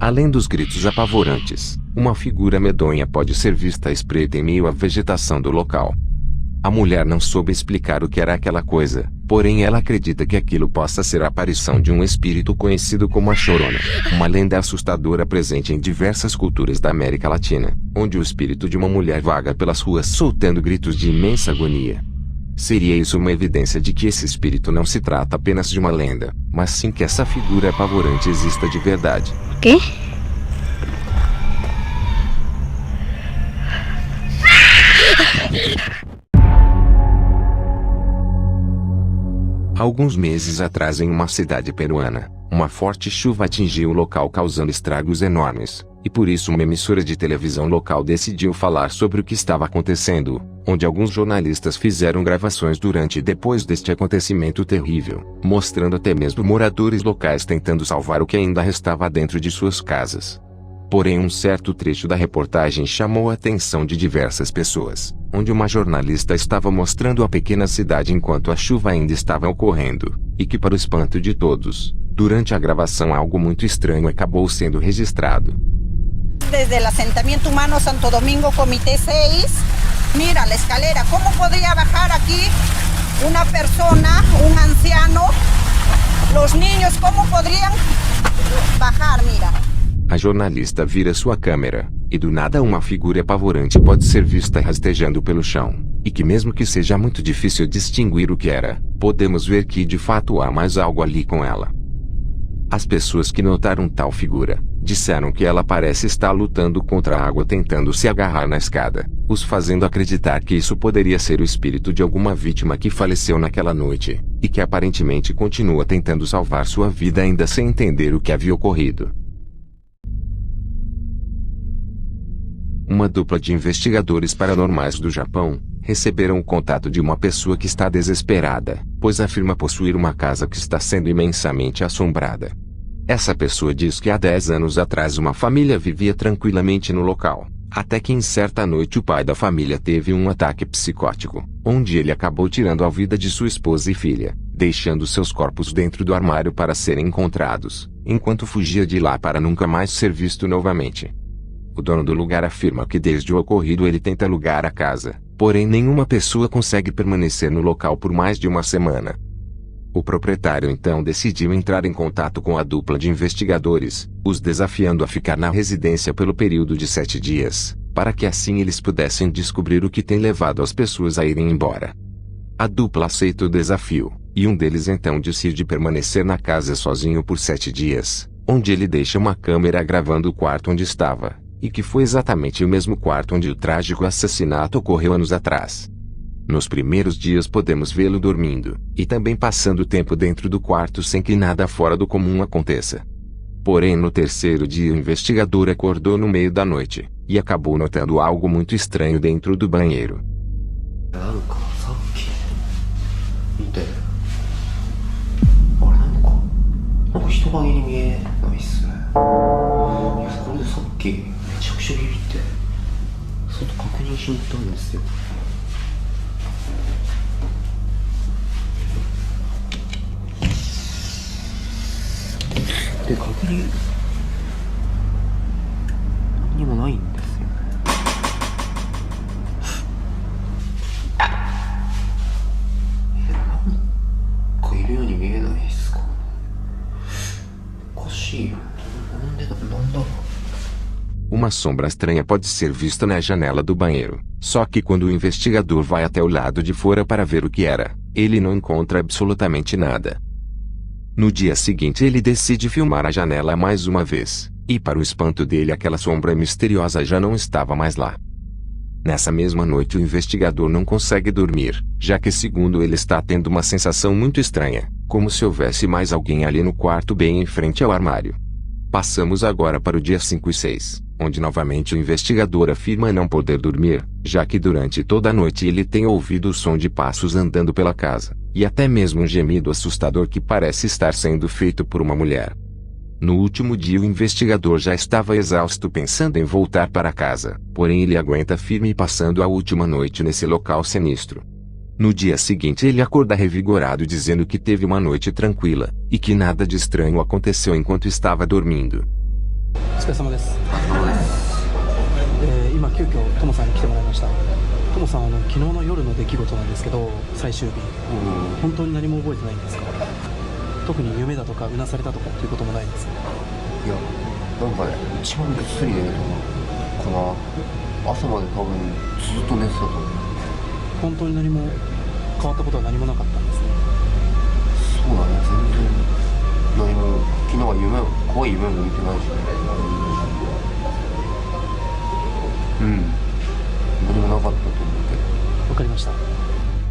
[SPEAKER 1] Além dos gritos apavorantes, uma figura medonha pode ser vista à espreita em meio à vegetação do local. A mulher não soube explicar o que era aquela coisa, porém ela acredita que aquilo possa ser a aparição de um espírito conhecido como a Chorona, uma lenda assustadora presente em diversas culturas da América Latina, onde o espírito de uma mulher vaga pelas ruas soltando gritos de imensa agonia. Seria isso uma evidência de que esse espírito não se trata apenas de uma lenda, mas sim que essa figura apavorante exista de verdade.
[SPEAKER 10] ¿Qué?
[SPEAKER 1] Alguns meses atrás, em uma cidade peruana, uma forte chuva atingiu o local causando estragos enormes, e por isso uma emissora de televisão local decidiu falar sobre o que estava acontecendo, onde alguns jornalistas fizeram gravações durante e depois deste acontecimento terrível, mostrando até mesmo moradores locais tentando salvar o que ainda restava dentro de suas casas. Porém, um certo trecho da reportagem chamou a atenção de diversas pessoas, onde uma jornalista estava mostrando a pequena cidade enquanto a chuva ainda estava ocorrendo, e que, para o espanto de todos, durante a gravação algo muito estranho acabou sendo registrado.
[SPEAKER 11] Desde el asentamiento humano Santo Domingo, Comité 6, mira la escalera, ¿cómo podría bajar aquí una persona, un anciano, los niños, cómo podrían bajar, mira?
[SPEAKER 1] A jornalista vira sua câmera, e do nada uma figura apavorante pode ser vista rastejando pelo chão, e que mesmo que seja muito difícil distinguir o que era, podemos ver que de fato há mais algo ali com ela. As pessoas que notaram tal figura, disseram que ela parece estar lutando contra a água tentando se agarrar na escada, os fazendo acreditar que isso poderia ser o espírito de alguma vítima que faleceu naquela noite, e que aparentemente continua tentando salvar sua vida ainda sem entender o que havia ocorrido. Uma dupla de investigadores paranormais do Japão receberam o contato de uma pessoa que está desesperada, pois afirma possuir uma casa que está sendo imensamente assombrada. Essa pessoa diz que há 10 anos atrás uma família vivia tranquilamente no local, até que em certa noite o pai da família teve um ataque psicótico, onde ele acabou tirando a vida de sua esposa e filha, deixando seus corpos dentro do armário para serem encontrados, enquanto fugia de lá para nunca mais ser visto novamente. O dono do lugar afirma que desde o ocorrido ele tenta alugar a casa, porém nenhuma pessoa consegue permanecer no local por mais de uma semana. O proprietário então decidiu entrar em contato com a dupla de investigadores, os desafiando a ficar na residência pelo período de 7 dias, para que assim eles pudessem descobrir o que tem levado as pessoas a irem embora. A dupla aceita o desafio, e um deles então decide permanecer na casa sozinho por 7 dias, onde ele deixa uma câmera gravando o quarto onde estava, e que foi exatamente o mesmo quarto onde o trágico assassinato ocorreu anos atrás. Nos primeiros dias podemos vê-lo dormindo, e também passando tempo dentro do quarto sem que nada fora do comum aconteça. Porém, no terceiro dia o investigador acordou no meio da noite, e acabou notando algo muito estranho dentro do banheiro. Uma sombra estranha pode ser vista na janela do banheiro, só que quando o investigador vai até o lado de fora para ver o que era, ele não encontra absolutamente nada. No dia seguinte ele decide filmar a janela mais uma vez, e para o espanto dele aquela sombra misteriosa já não estava mais lá. Nessa mesma noite o investigador não consegue dormir, já que segundo ele está tendo uma sensação muito estranha, como se houvesse mais alguém ali no quarto bem em frente ao armário. Passamos agora para o dia 5 e 6, onde novamente o investigador afirma não poder dormir, já que durante toda a noite ele tem ouvido o som de passos andando pela casa, e até mesmo um gemido assustador que parece estar sendo feito por uma mulher. No último dia o investigador já estava exausto pensando em voltar para casa, porém ele aguenta firme passando a última noite nesse local sinistro. No dia seguinte ele acorda revigorado dizendo que teve uma noite tranquila, e que nada de estranho aconteceu enquanto estava dormindo.
[SPEAKER 2] お疲れ様です。今急遽トモさんに来てもらいました。トモさん昨日の夜の出来事なんですけど、最終日、本当に何も覚えてないんですか？特に夢だとかうなされたとかっていうこともないんですか？
[SPEAKER 12] いや、なんかね、一番ぐっすり寝るかな。朝まで多分ずっと寝てたと思う。
[SPEAKER 2] 本当に何も変わったことは何もなかったんですね。
[SPEAKER 12] そうだね、全然何も、昨日は怖い夢も見てないしね。何もなかったと思うけど。
[SPEAKER 2] わかりました。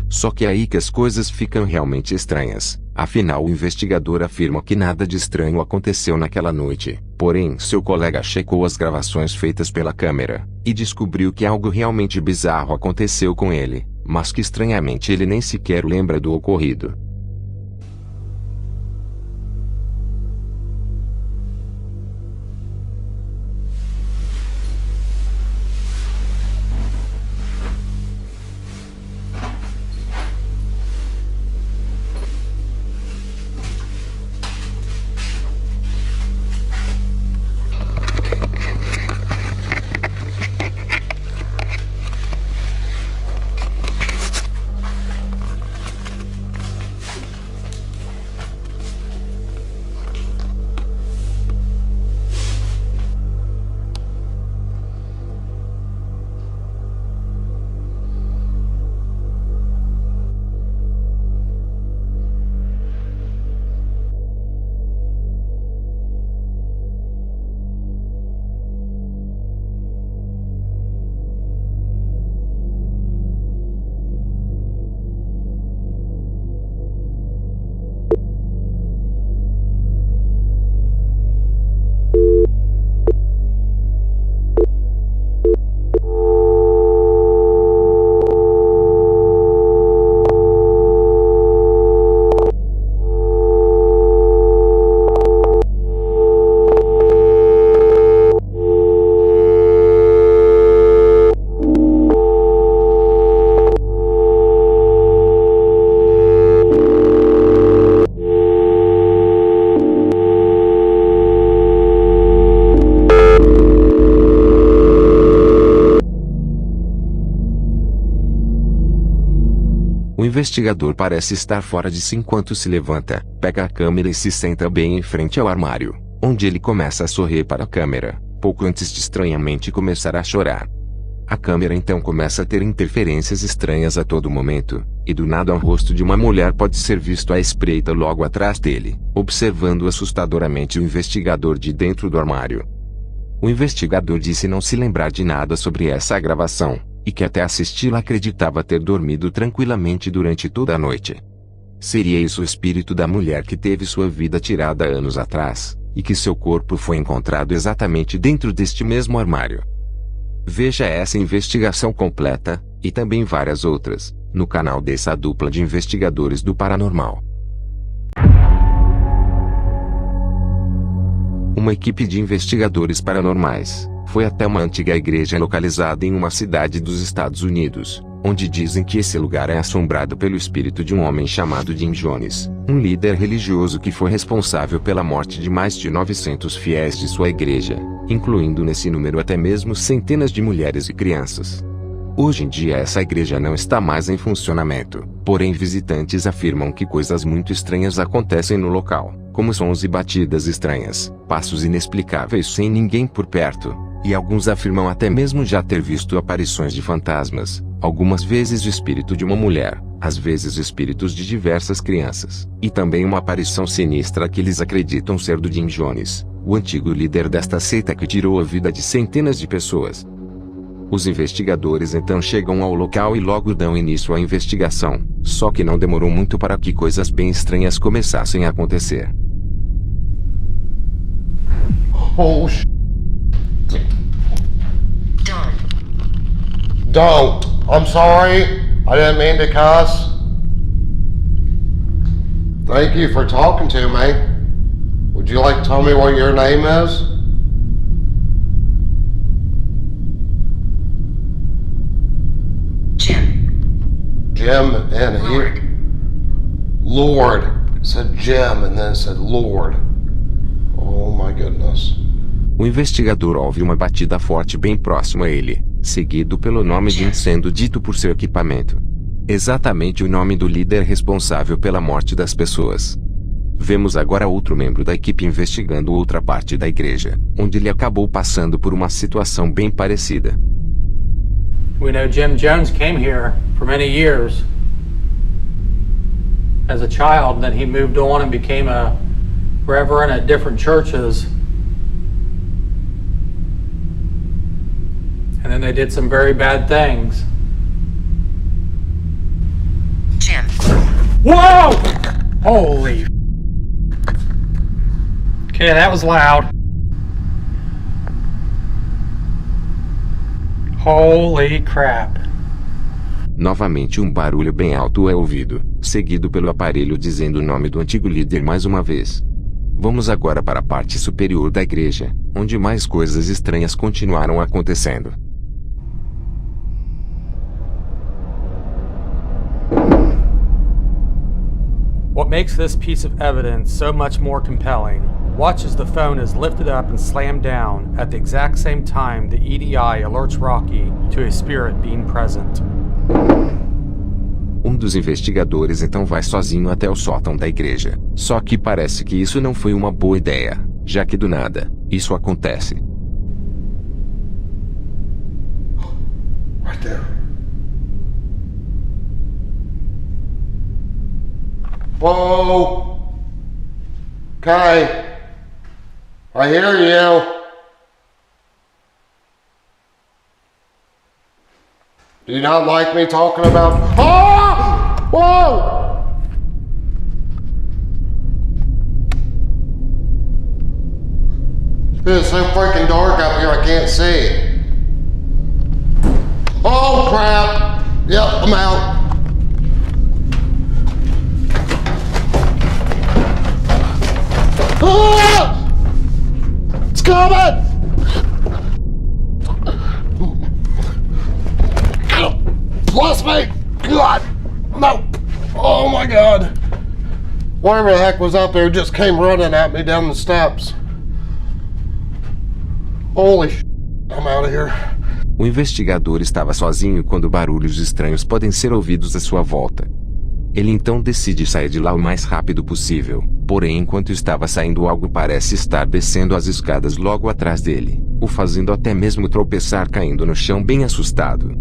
[SPEAKER 1] Só que é aí que as coisas ficam realmente estranhas. Afinal, o investigador afirma que nada de estranho aconteceu naquela noite. Porém, seu colega checou as gravações feitas pela câmera e descobriu que algo realmente bizarro aconteceu com ele, mas que estranhamente ele nem sequer lembra do ocorrido. O investigador parece estar fora de si enquanto se levanta, pega a câmera e se senta bem em frente ao armário, onde ele começa a sorrir para a câmera, pouco antes de estranhamente começar a chorar. A câmera então começa a ter interferências estranhas a todo momento, e do nada o rosto de uma mulher pode ser visto à espreita logo atrás dele, observando assustadoramente o investigador de dentro do armário. O investigador disse não se lembrar de nada sobre essa gravação, e que até assisti-la acreditava ter dormido tranquilamente durante toda a noite. Seria isso o espírito da mulher que teve sua vida tirada anos atrás, e que seu corpo foi encontrado exatamente dentro deste mesmo armário? Veja essa investigação completa, e também várias outras, no canal dessa dupla de investigadores do paranormal. Uma equipe de investigadores paranormais foi até uma antiga igreja localizada em uma cidade dos Estados Unidos, onde dizem que esse lugar é assombrado pelo espírito de um homem chamado Jim Jones, um líder religioso que foi responsável pela morte de mais de 900 fiéis de sua igreja, incluindo nesse número até mesmo centenas de mulheres e crianças. Hoje em dia essa igreja não está mais em funcionamento, porém visitantes afirmam que coisas muito estranhas acontecem no local, como sons e batidas estranhas, passos inexplicáveis sem ninguém por perto, e alguns afirmam até mesmo já ter visto aparições de fantasmas, algumas vezes o espírito de uma mulher, às vezes espíritos de diversas crianças, e também uma aparição sinistra que eles acreditam ser do Jim Jones, o antigo líder desta seita que tirou a vida de centenas de pessoas. Os investigadores então chegam ao local e logo dão início à investigação, só que não demorou muito para que coisas bem estranhas começassem a acontecer.
[SPEAKER 12] Oh, Don't. I'm sorry. I didn't mean to cuss. Thank you for talking to me. Would you like to tell me what your name is? Jim and Lord. Lord. It said Jim and then it said Lord. Oh my goodness.
[SPEAKER 1] O investigador ouve uma batida forte bem próximo a ele, seguido pelo nome de sendo dito por seu equipamento. Exatamente o nome do líder responsável pela morte das pessoas. Vemos agora outro membro da equipe investigando outra parte da igreja, onde ele acabou passando por uma situação bem parecida.
[SPEAKER 13] We know Jim Jones came here for many years as a child, then he moved on and became a reverend at different churches. And then they did some very bad things.
[SPEAKER 14] Jim.
[SPEAKER 13] Whoa! Holy. Okay, that was loud. Holy crap.
[SPEAKER 1] Novamente um barulho bem alto é ouvido, seguido pelo aparelho dizendo o nome do antigo líder mais uma vez. Vamos agora para a parte superior da igreja, onde mais coisas estranhas continuaram acontecendo.
[SPEAKER 13] What makes this piece of evidence so much more compelling, watch as the phone is lifted up and slammed down at the exact same time the EDI alerts Rocky to a spirit being present.
[SPEAKER 1] Um dos investigadores então vai sozinho até o sótão da igreja, só que parece que isso não foi uma boa ideia, já que do nada, isso acontece.
[SPEAKER 12] Right there. Whoa! Okay. I hear you. Do you not like me talking about... Oh! Whoa! It's so freaking dark up here I can't see. Oh crap! Yep, I'm out. Ah! It's coming! Bless me! God! No! Oh my God! Whatever the heck was out there just came running at me down the steps. Holy sh**, I'm out of here.
[SPEAKER 1] O investigador estava sozinho quando barulhos estranhos podem ser ouvidos à sua volta. Ele então decide sair de lá o mais rápido possível, porém enquanto estava saindo algo parece estar descendo as escadas logo atrás dele, o fazendo até mesmo tropeçar caindo no chão bem assustado.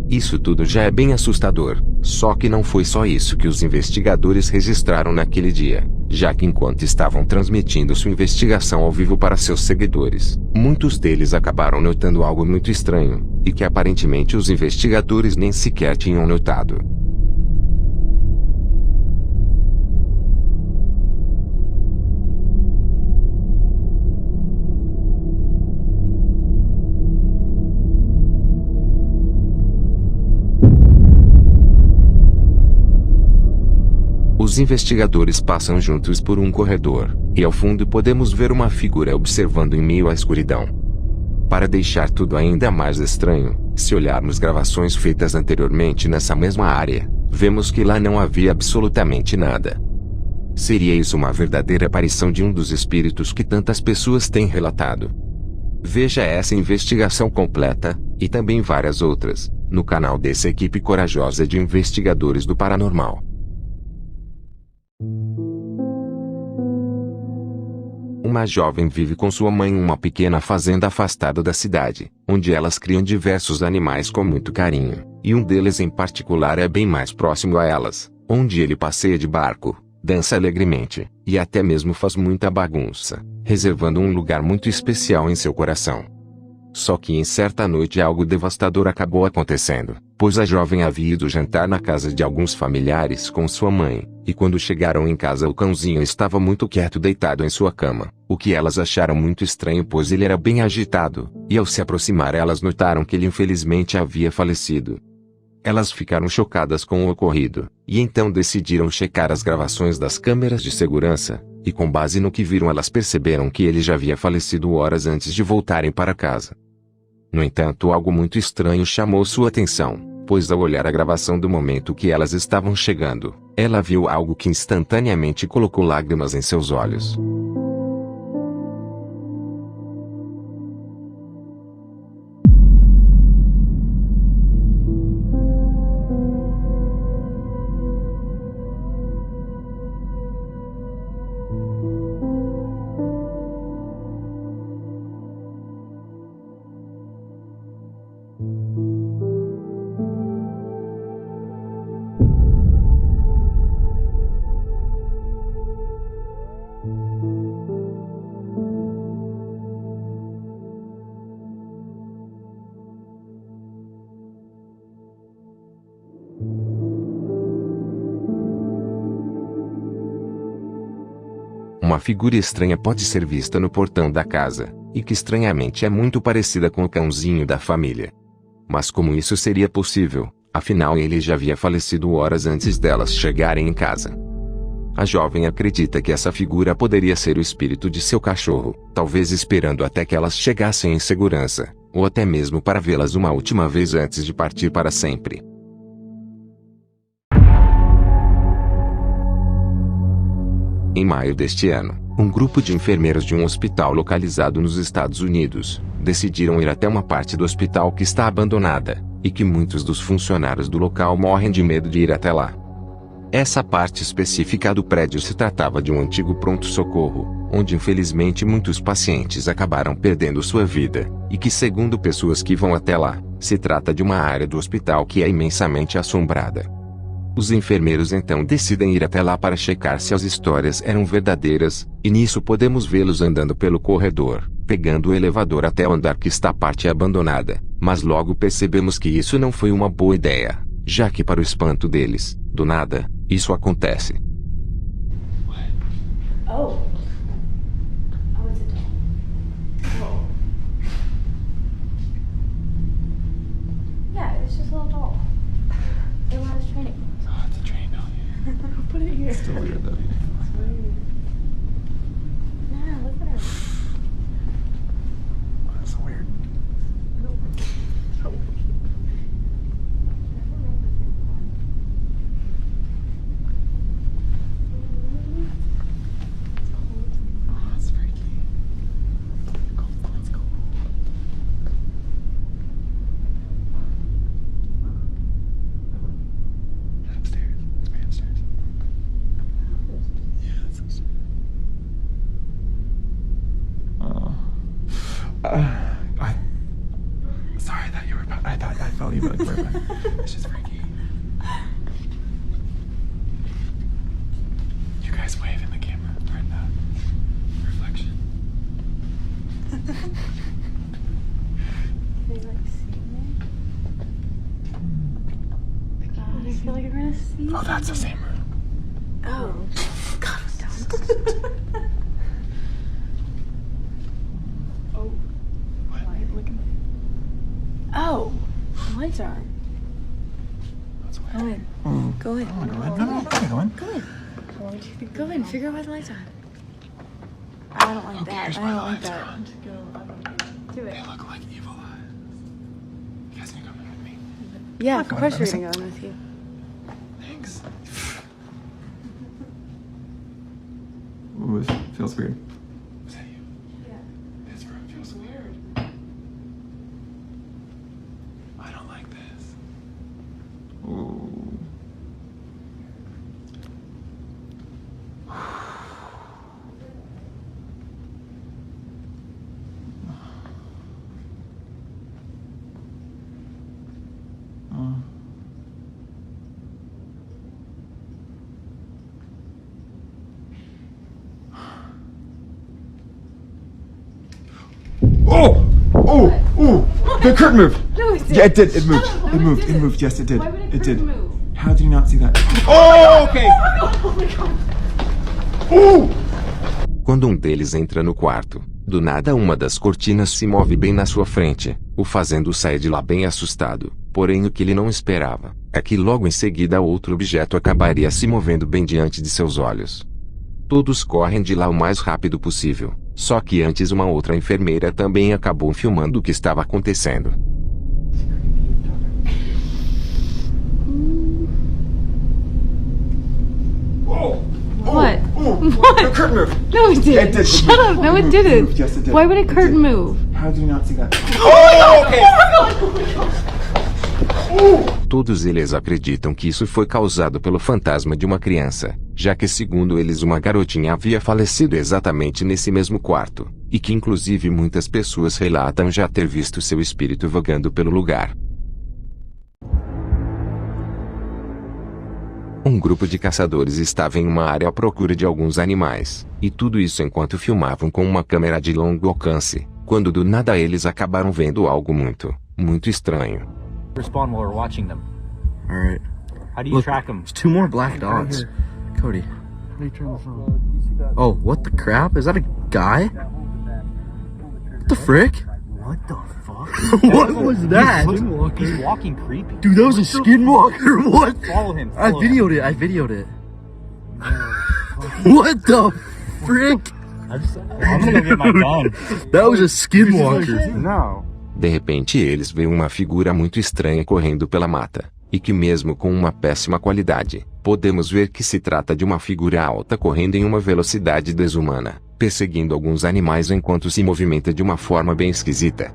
[SPEAKER 1] Isso tudo já é bem assustador, só que não foi só isso que os investigadores registraram naquele dia, já que enquanto estavam transmitindo sua investigação ao vivo para seus seguidores, muitos deles acabaram notando algo muito estranho, e que aparentemente os investigadores nem sequer tinham notado. Os investigadores passam juntos por um corredor, e ao fundo podemos ver uma figura observando em meio à escuridão. Para deixar tudo ainda mais estranho, se olharmos gravações feitas anteriormente nessa mesma área, vemos que lá não havia absolutamente nada. Seria isso uma verdadeira aparição de um dos espíritos que tantas pessoas têm relatado? Veja essa investigação completa, e também várias outras, no canal dessa equipe corajosa de investigadores do paranormal. Uma jovem vive com sua mãe em uma pequena fazenda afastada da cidade, onde elas criam diversos animais com muito carinho, e um deles em particular é bem mais próximo a elas, onde ele passeia de barco, dança alegremente, e até mesmo faz muita bagunça, reservando um lugar muito especial em seu coração. Só que em certa noite algo devastador acabou acontecendo, pois a jovem havia ido jantar na casa de alguns familiares com sua mãe, e quando chegaram em casa o cãozinho estava muito quieto deitado em sua cama, o que elas acharam muito estranho pois ele era bem agitado, e ao se aproximar elas notaram que ele infelizmente havia falecido. Elas ficaram chocadas com o ocorrido, e então decidiram checar as gravações das câmeras de segurança, e com base no que viram elas perceberam que ele já havia falecido horas antes de voltarem para casa. No entanto, algo muito estranho chamou sua atenção, pois ao olhar a gravação do momento que elas estavam chegando, ela viu algo que instantaneamente colocou lágrimas em seus olhos. Uma figura estranha pode ser vista no portão da casa, e que estranhamente é muito parecida com o cãozinho da família. Mas como isso seria possível, afinal ele já havia falecido horas antes delas chegarem em casa. A jovem acredita que essa figura poderia ser o espírito de seu cachorro, talvez esperando até que elas chegassem em segurança, ou até mesmo para vê-las uma última vez antes de partir para sempre. Em maio deste ano, um grupo de enfermeiros de um hospital localizado nos Estados Unidos decidiram ir até uma parte do hospital que está abandonada, e que muitos dos funcionários do local morrem de medo de ir até lá. Essa parte específica do prédio se tratava de um antigo pronto-socorro, onde infelizmente muitos pacientes acabaram perdendo sua vida, e que segundo pessoas que vão até lá, se trata de uma área do hospital que é imensamente assombrada. Os enfermeiros então decidem ir até lá para checar se as histórias eram verdadeiras, e nisso podemos vê-los andando pelo corredor, pegando o elevador até o andar que está a parte abandonada, mas logo percebemos que isso não foi uma boa ideia, já que para o espanto deles, do nada, isso acontece.
[SPEAKER 14] Oh. Oh, it's a doll. Oh. Yeah, it's just a little doll. It was training.
[SPEAKER 15] Oh, it's a train doll.
[SPEAKER 14] Who put it here?
[SPEAKER 15] It's still weird though.
[SPEAKER 14] It's weird. Yeah, look at her.
[SPEAKER 15] Oh, that's so weird. Sorry, I thought you were. I felt you, but it's just freaky. You guys wave in the camera or in the reflection.
[SPEAKER 14] They like see me? I feel like you're gonna see.
[SPEAKER 15] Oh, that's the same room.
[SPEAKER 14] Oh. God, don't. Oh.
[SPEAKER 15] What?
[SPEAKER 14] Why are you looking at me? Oh. The lights are on.
[SPEAKER 15] That's weird.
[SPEAKER 14] Go in.
[SPEAKER 15] Mm.
[SPEAKER 14] Go in.
[SPEAKER 15] I wanna go in. No, I'm not gonna go in.
[SPEAKER 14] Go in. Go in. Figure out why the lights are on. I don't like that. I don't like that. Do it.
[SPEAKER 15] They look like evil eyes. You guys need to come in with me.
[SPEAKER 14] Yeah, of course we're gonna go in with you.
[SPEAKER 15] Thanks. Ooh, this feels weird. Is that you? Yeah. This room feels weird. I don't like this. Ooh. Oh! The curtain moved.
[SPEAKER 14] No, it did.
[SPEAKER 15] Yeah, it did. It moved.
[SPEAKER 14] Shut up.
[SPEAKER 15] It moved. It moved. Yes, it did.
[SPEAKER 14] Why would
[SPEAKER 15] It did.
[SPEAKER 14] move?
[SPEAKER 15] How did you not see that?
[SPEAKER 14] Oh,
[SPEAKER 15] okay.
[SPEAKER 14] Oh my god.
[SPEAKER 1] Quando um deles entra no quarto, do nada uma das cortinas se move bem na sua frente, o fazendo sair de lá bem assustado. Porém o que ele não esperava, é que logo em seguida outro objeto acabaria se movendo bem diante de seus olhos. Todos correm de lá o mais rápido possível, só que antes uma outra enfermeira também acabou filmando o que estava acontecendo.
[SPEAKER 14] What? What?
[SPEAKER 15] The curtain moved.
[SPEAKER 14] No, it didn't.
[SPEAKER 15] Yeah, it did. It
[SPEAKER 14] Shut
[SPEAKER 15] moved.
[SPEAKER 14] up. No,
[SPEAKER 15] It
[SPEAKER 14] it
[SPEAKER 15] moved.
[SPEAKER 14] didn't.
[SPEAKER 15] It moved. Yes, it did.
[SPEAKER 14] Why would a
[SPEAKER 15] It
[SPEAKER 14] curtain
[SPEAKER 15] did.
[SPEAKER 14] move?
[SPEAKER 15] How did you not see that?
[SPEAKER 1] Todos eles acreditam que isso foi causado pelo fantasma de uma criança, já que segundo eles uma garotinha havia falecido exatamente nesse mesmo quarto, e que inclusive muitas pessoas relatam já ter visto seu espírito vagando pelo lugar. Um grupo de caçadores estava em uma área à procura de alguns animais, e tudo isso enquanto filmavam com uma câmera de longo alcance, quando do nada eles acabaram vendo algo muito estranho.
[SPEAKER 9] Respawn while we're watching them.
[SPEAKER 16] Alright.
[SPEAKER 9] How do you
[SPEAKER 16] Look,
[SPEAKER 9] track them?
[SPEAKER 16] there's 2 more black dots. Cody. Oh, what the crap? Is that a guy? What the frick?
[SPEAKER 9] What the fuck?
[SPEAKER 16] What was that?
[SPEAKER 9] He's walking creepy.
[SPEAKER 16] Dude, that was a skinwalker. What?
[SPEAKER 9] Follow him.
[SPEAKER 16] I videoed it. What the frick?
[SPEAKER 9] I'm gonna go get my gun.
[SPEAKER 16] That was a skinwalker.
[SPEAKER 9] No.
[SPEAKER 1] De repente eles veem uma figura muito estranha correndo pela mata, e que mesmo com uma péssima qualidade, podemos ver que se trata de uma figura alta correndo em uma velocidade desumana, perseguindo alguns animais enquanto se movimenta de uma forma bem esquisita.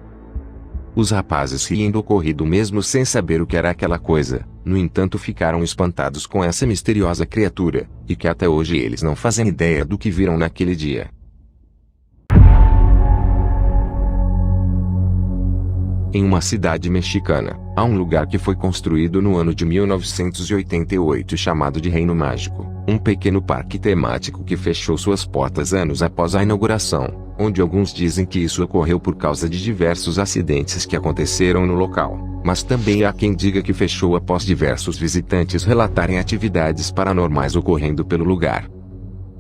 [SPEAKER 1] Os rapazes riem do ocorrido mesmo sem saber o que era aquela coisa, no entanto ficaram espantados com essa misteriosa criatura, e que até hoje eles não fazem ideia do que viram naquele dia. Em uma cidade mexicana, há um lugar que foi construído no ano de 1988 chamado de Reino Mágico, um pequeno parque temático que fechou suas portas anos após a inauguração, onde alguns dizem que isso ocorreu por causa de diversos acidentes que aconteceram no local, mas também há quem diga que fechou após diversos visitantes relatarem atividades paranormais ocorrendo pelo lugar.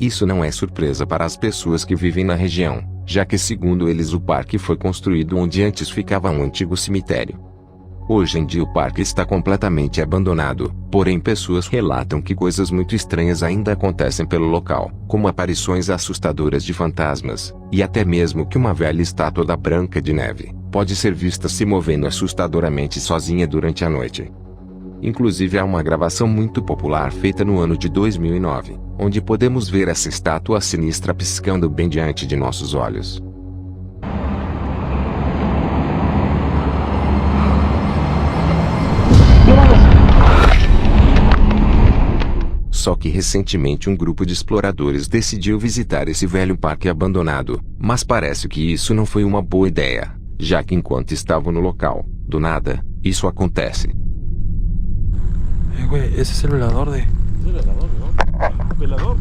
[SPEAKER 1] Isso não é surpresa para as pessoas que vivem na região, já que segundo eles o parque foi construído onde antes ficava um antigo cemitério. Hoje em dia o parque está completamente abandonado, porém pessoas relatam que coisas muito estranhas ainda acontecem pelo local, como aparições assustadoras de fantasmas, e até mesmo que uma velha estátua da Branca de Neve pode ser vista se movendo assustadoramente sozinha durante a noite. Inclusive há uma gravação muito popular feita no ano de 2009, onde podemos ver essa estátua sinistra piscando bem diante de nossos olhos. Só que recentemente um grupo de exploradores decidiu visitar esse velho parque abandonado, mas parece que isso não foi uma boa ideia, já que enquanto estavam no local, do nada, isso acontece.
[SPEAKER 2] Güey, ese es el velador de...
[SPEAKER 6] ¿Velador, no? ¿Velador?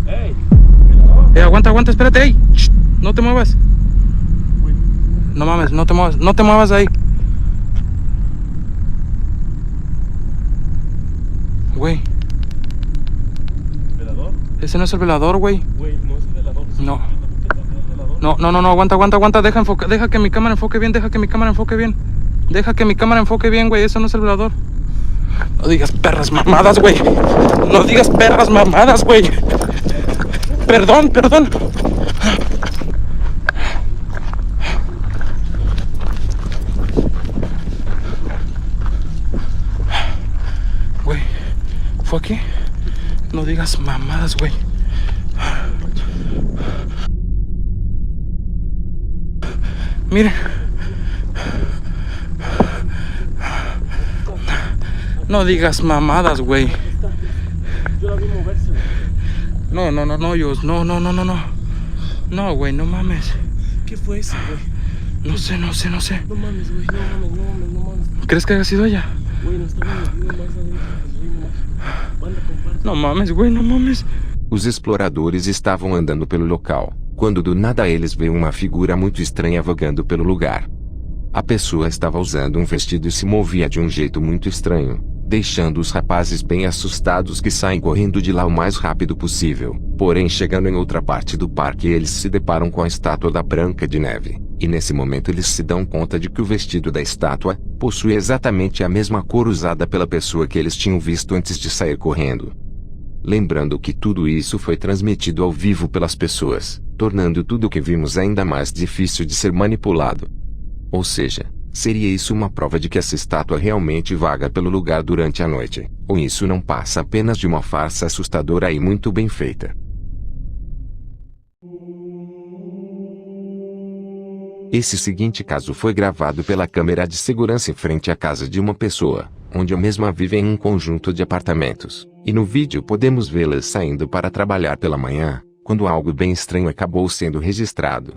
[SPEAKER 6] ¡Ey!
[SPEAKER 2] Aguanta, espérate, ey. Shh, no te muevas. No mames, no te muevas ahí. Güey.
[SPEAKER 6] ¿Velador?
[SPEAKER 2] Ese no es el velador, güey.
[SPEAKER 6] Güey, no es el velador.
[SPEAKER 2] No. No, aguanta, deja que mi cámara enfoque bien, Deja que mi cámara enfoque bien, güey, eso no es el velador. No digas perras mamadas, güey. Perdón. Güey, ¿fue aquí? No digas mamadas, güey. Miren. No digas mamadas, güey.
[SPEAKER 6] Yo la vi moverse.
[SPEAKER 2] No, Yus. No. No, güey, no mames.
[SPEAKER 6] ¿Qué fue eso, güey?
[SPEAKER 2] No sé.
[SPEAKER 6] No mames, güey. No mames.
[SPEAKER 2] ¿Crees que haya sido ella?
[SPEAKER 6] Güey, no está bien más adentro. Banda comparte.
[SPEAKER 2] No mames, güey, no mames.
[SPEAKER 1] Os exploradores estavam andando pelo local, quando do nada eles veem uma figura muito estranha vagando pelo lugar, A pessoa estava usando um vestido e se movia de um jeito muito estranho, deixando os rapazes bem assustados que saem correndo de lá o mais rápido possível. Porém, chegando em outra parte do parque, eles se deparam com a estátua da Branca de Neve. E nesse momento eles se dão conta de que o vestido da estátua possui exatamente a mesma cor usada pela pessoa que eles tinham visto antes de sair correndo. Lembrando que tudo isso foi transmitido ao vivo pelas pessoas, tornando tudo o que vimos ainda mais difícil de ser manipulado. Ou seja, seria isso uma prova de que essa estátua realmente vaga pelo lugar durante a noite, ou isso não passa apenas de uma farsa assustadora e muito bem feita. Esse seguinte caso foi gravado pela câmera de segurança em frente à casa de uma pessoa, onde a mesma vive em um conjunto de apartamentos, e no vídeo podemos vê-la saindo para trabalhar pela manhã, quando algo bem estranho acabou sendo registrado.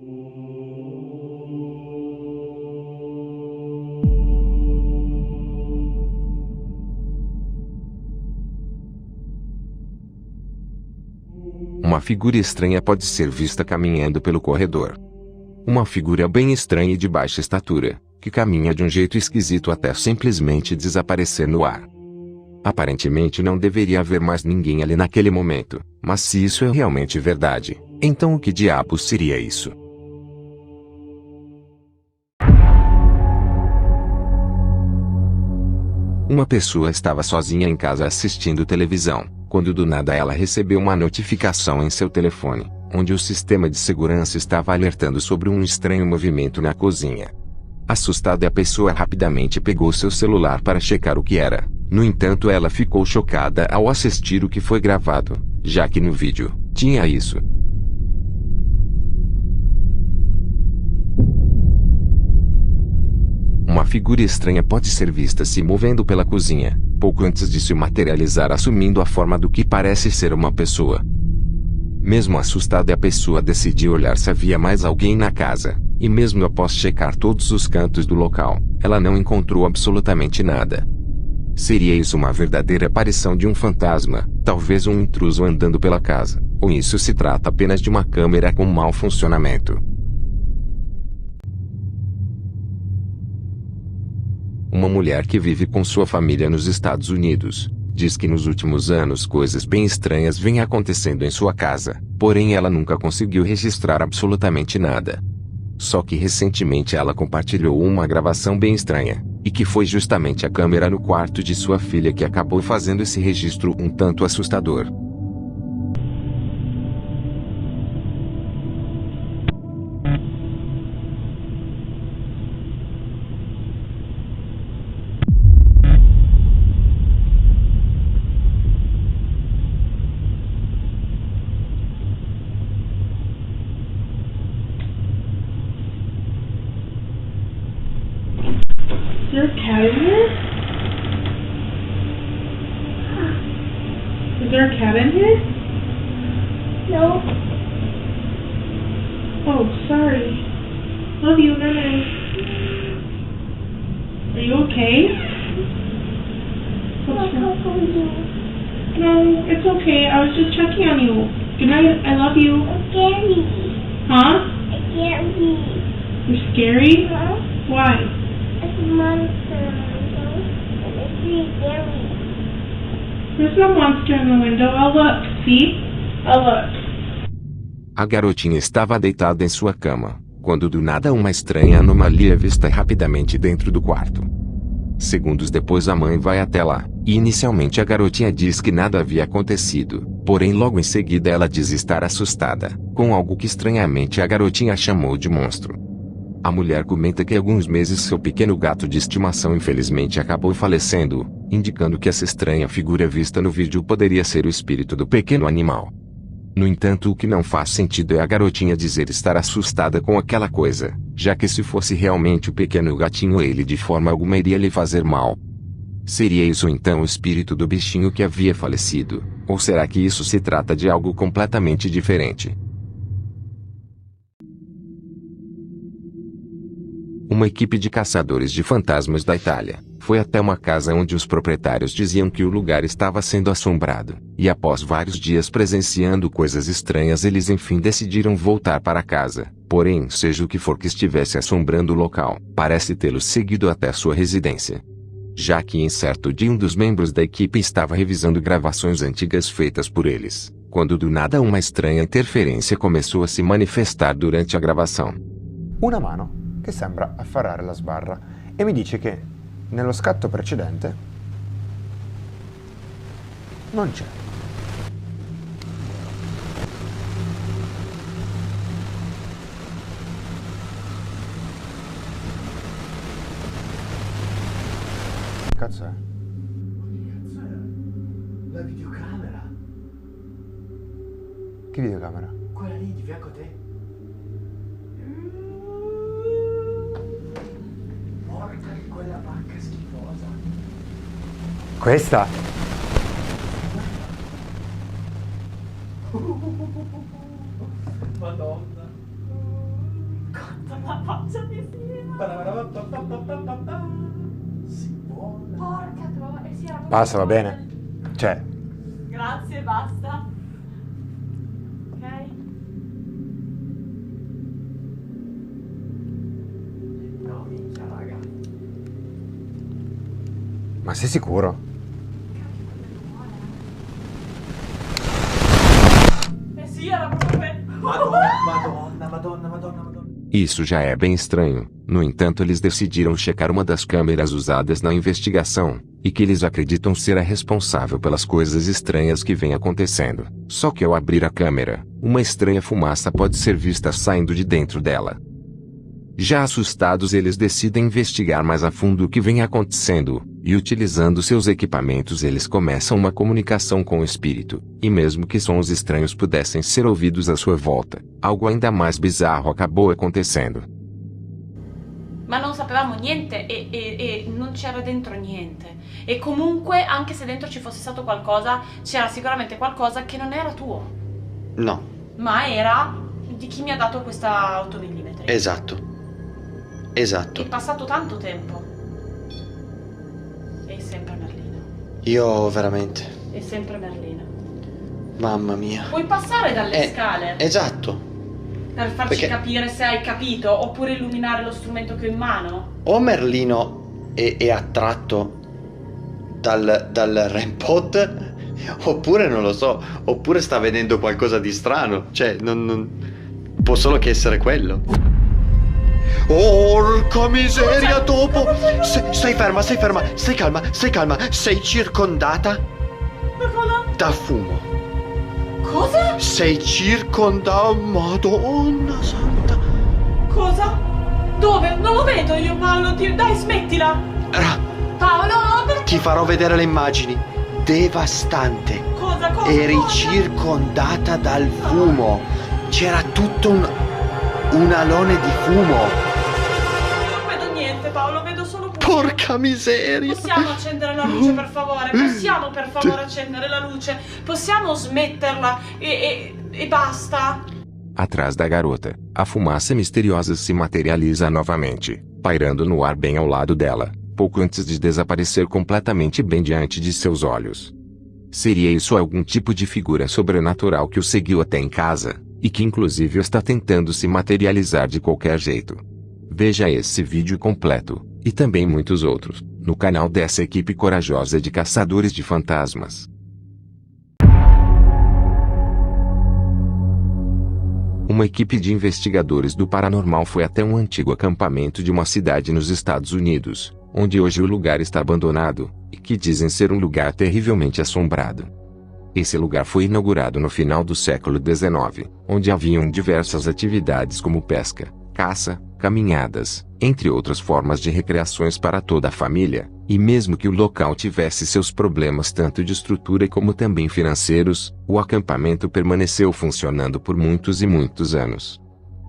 [SPEAKER 1] Uma figura estranha pode ser vista caminhando pelo corredor. Uma figura bem estranha e de baixa estatura, que caminha de um jeito esquisito até simplesmente desaparecer no ar. Aparentemente não deveria haver mais ninguém ali naquele momento, mas se isso é realmente verdade, então o que diabos seria isso? Uma pessoa estava sozinha em casa assistindo televisão, quando do nada ela recebeu uma notificação em seu telefone, onde o sistema de segurança estava alertando sobre um estranho movimento na cozinha. Assustada, a pessoa rapidamente pegou seu celular para checar o que era. No entanto, ela ficou chocada ao assistir o que foi gravado, já que no vídeo tinha isso. Uma figura estranha pode ser vista se movendo pela cozinha, pouco antes de se materializar, assumindo a forma do que parece ser uma pessoa. Mesmo assustada, a pessoa decidiu olhar se havia mais alguém na casa, e mesmo após checar todos os cantos do local, ela não encontrou absolutamente nada. Seria isso uma verdadeira aparição de um fantasma, talvez um intruso andando pela casa, ou isso se trata apenas de uma câmera com mau funcionamento? Uma mulher que vive com sua família nos Estados Unidos diz que nos últimos anos coisas bem estranhas vêm acontecendo em sua casa, porém ela nunca conseguiu registrar absolutamente nada. Só que recentemente ela compartilhou uma gravação bem estranha, e que foi justamente a câmera no quarto de sua filha que acabou fazendo esse registro um tanto assustador.
[SPEAKER 3] Is there a cat in here? Is there a cat in here? No. Oh, sorry. Love you, Nene. Are you okay? What's wrong? No, it's okay. I was just checking on you. Good night. I love you.
[SPEAKER 17] It's scary.
[SPEAKER 3] Huh?
[SPEAKER 17] It's scary.
[SPEAKER 3] You're scary?
[SPEAKER 17] Huh?
[SPEAKER 3] Why?
[SPEAKER 17] It's a monster. It's really scary.
[SPEAKER 3] There's no monster in the window. I'll look. See? I'll look.
[SPEAKER 1] A garotinha estava deitada em sua cama, quando do nada uma estranha anomalia é vista rapidamente dentro do quarto. Segundos depois, a mãe vai até lá, e inicialmente a garotinha diz que nada havia acontecido, porém logo em seguida ela diz estar assustada com algo que estranhamente a garotinha chamou de monstro. A mulher comenta que há alguns meses seu pequeno gato de estimação infelizmente acabou falecendo, indicando que essa estranha figura vista no vídeo poderia ser o espírito do pequeno animal. No entanto, o que não faz sentido é a garotinha dizer estar assustada com aquela coisa, já que se fosse realmente o pequeno gatinho, ele de forma alguma iria lhe fazer mal. Seria isso então o espírito do bichinho que havia falecido, ou será que isso se trata de algo completamente diferente? Uma equipe de caçadores de fantasmas da Itália Foi até uma casa onde os proprietários diziam que o lugar estava sendo assombrado, e após vários dias presenciando coisas estranhas eles enfim decidiram voltar para casa. Porém, seja o que for que estivesse assombrando o local, parece tê-los seguido até sua residência. Já que em certo dia um dos membros da equipe estava revisando gravações antigas feitas por eles, quando do nada uma estranha interferência começou a se manifestar durante a gravação.
[SPEAKER 18] Una mano che sembra afferrare la sbarra e mi dice che nello scatto precedente non c'è. Che cazzo è?
[SPEAKER 19] La videocamera.
[SPEAKER 18] Che videocamera?
[SPEAKER 19] Quella lì di fianco a te. Porca di quella vacca schifosa.
[SPEAKER 18] Questa?
[SPEAKER 19] Madonna. Quanta la faccia di si vola.
[SPEAKER 14] Porca troia, si era
[SPEAKER 18] Basta, va bene. Cioè,
[SPEAKER 14] Grazie, basta. Ok?
[SPEAKER 19] No, minchia, raga.
[SPEAKER 18] ma sei sicuro?
[SPEAKER 14] Eh sì, era proprio quello.
[SPEAKER 19] Madonna.
[SPEAKER 1] Isso já é bem estranho. No entanto, eles decidiram checar uma das câmeras usadas na investigação, e que eles acreditam ser a responsável pelas coisas estranhas que vêm acontecendo. Só que ao abrir a câmera, uma estranha fumaça pode ser vista saindo de dentro dela. Já assustados, eles decidem investigar mais a fundo o que vem acontecendo, e utilizando seus equipamentos eles começam uma comunicação com o espírito, e mesmo que sons estranhos pudessem ser ouvidos à sua volta, algo ainda mais bizarro acabou acontecendo.
[SPEAKER 14] Ma non sapevamo niente e non c'era dentro niente. E comunque, anche se dentro ci fosse stato qualcosa, c'era sicuramente qualcosa che non era tuo.
[SPEAKER 20] No.
[SPEAKER 14] Ma era di chi mi ha dato questa 8 mm.
[SPEAKER 20] Esatto.
[SPEAKER 14] È passato tanto tempo. E sempre Merlino.
[SPEAKER 20] Io veramente.
[SPEAKER 14] È sempre Merlino.
[SPEAKER 20] Mamma mia.
[SPEAKER 14] Puoi passare dalle scale?
[SPEAKER 20] Esatto.
[SPEAKER 14] Per farci capire se hai capito, oppure illuminare lo strumento che ho in mano?
[SPEAKER 20] O Merlino è attratto dal REM-pod, oppure non lo so, oppure sta vedendo qualcosa di strano. Cioè, non può solo che essere quello. Porca miseria, dopo! Stai ferma, stai calma. Sei circondata da fumo.
[SPEAKER 14] Cosa?
[SPEAKER 20] Sei circondata, Madonna santa.
[SPEAKER 14] Cosa? Dove? Non lo vedo io, Paolo. Dai, smettila. Paolo!
[SPEAKER 20] Ti farò vedere le immagini. Devastante.
[SPEAKER 14] Cosa?
[SPEAKER 20] Eri circondata dal fumo. C'era tutto un alone di fumo.
[SPEAKER 14] Non vedo niente, Paolo, vedo solo buio.
[SPEAKER 20] Porca miseria.
[SPEAKER 14] Possiamo accendere la luce, per favore? Possiamo, per favore, accendere la luce? Possiamo smetterla e basta?
[SPEAKER 1] Atrás da garota, a fumaça misteriosa se materializa novamente, pairando no ar bem ao lado dela, pouco antes de desaparecer completamente bem diante de seus olhos. Seria isso algum tipo de figura sobrenatural que o seguiu até em casa, e que inclusive está tentando se materializar de qualquer jeito? Veja esse vídeo completo, e também muitos outros, no canal dessa equipe corajosa de caçadores de fantasmas. Uma equipe de investigadores do paranormal foi até um antigo acampamento de uma cidade nos Estados Unidos, onde hoje o lugar está abandonado, e que dizem ser um lugar terrivelmente assombrado. Esse lugar foi inaugurado no final do século XIX, onde haviam diversas atividades como pesca, caça, caminhadas, entre outras formas de recreações para toda a família, e mesmo que o local tivesse seus problemas tanto de estrutura como também financeiros, o acampamento permaneceu funcionando por muitos e muitos anos.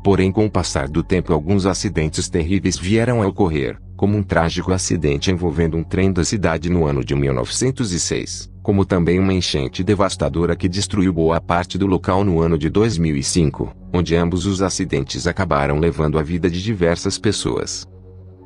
[SPEAKER 1] Porém, com o passar do tempo, alguns acidentes terríveis vieram a ocorrer, como um trágico acidente envolvendo um trem da cidade no ano de 1906, como também uma enchente devastadora que destruiu boa parte do local no ano de 2005, onde ambos os acidentes acabaram levando a vida de diversas pessoas.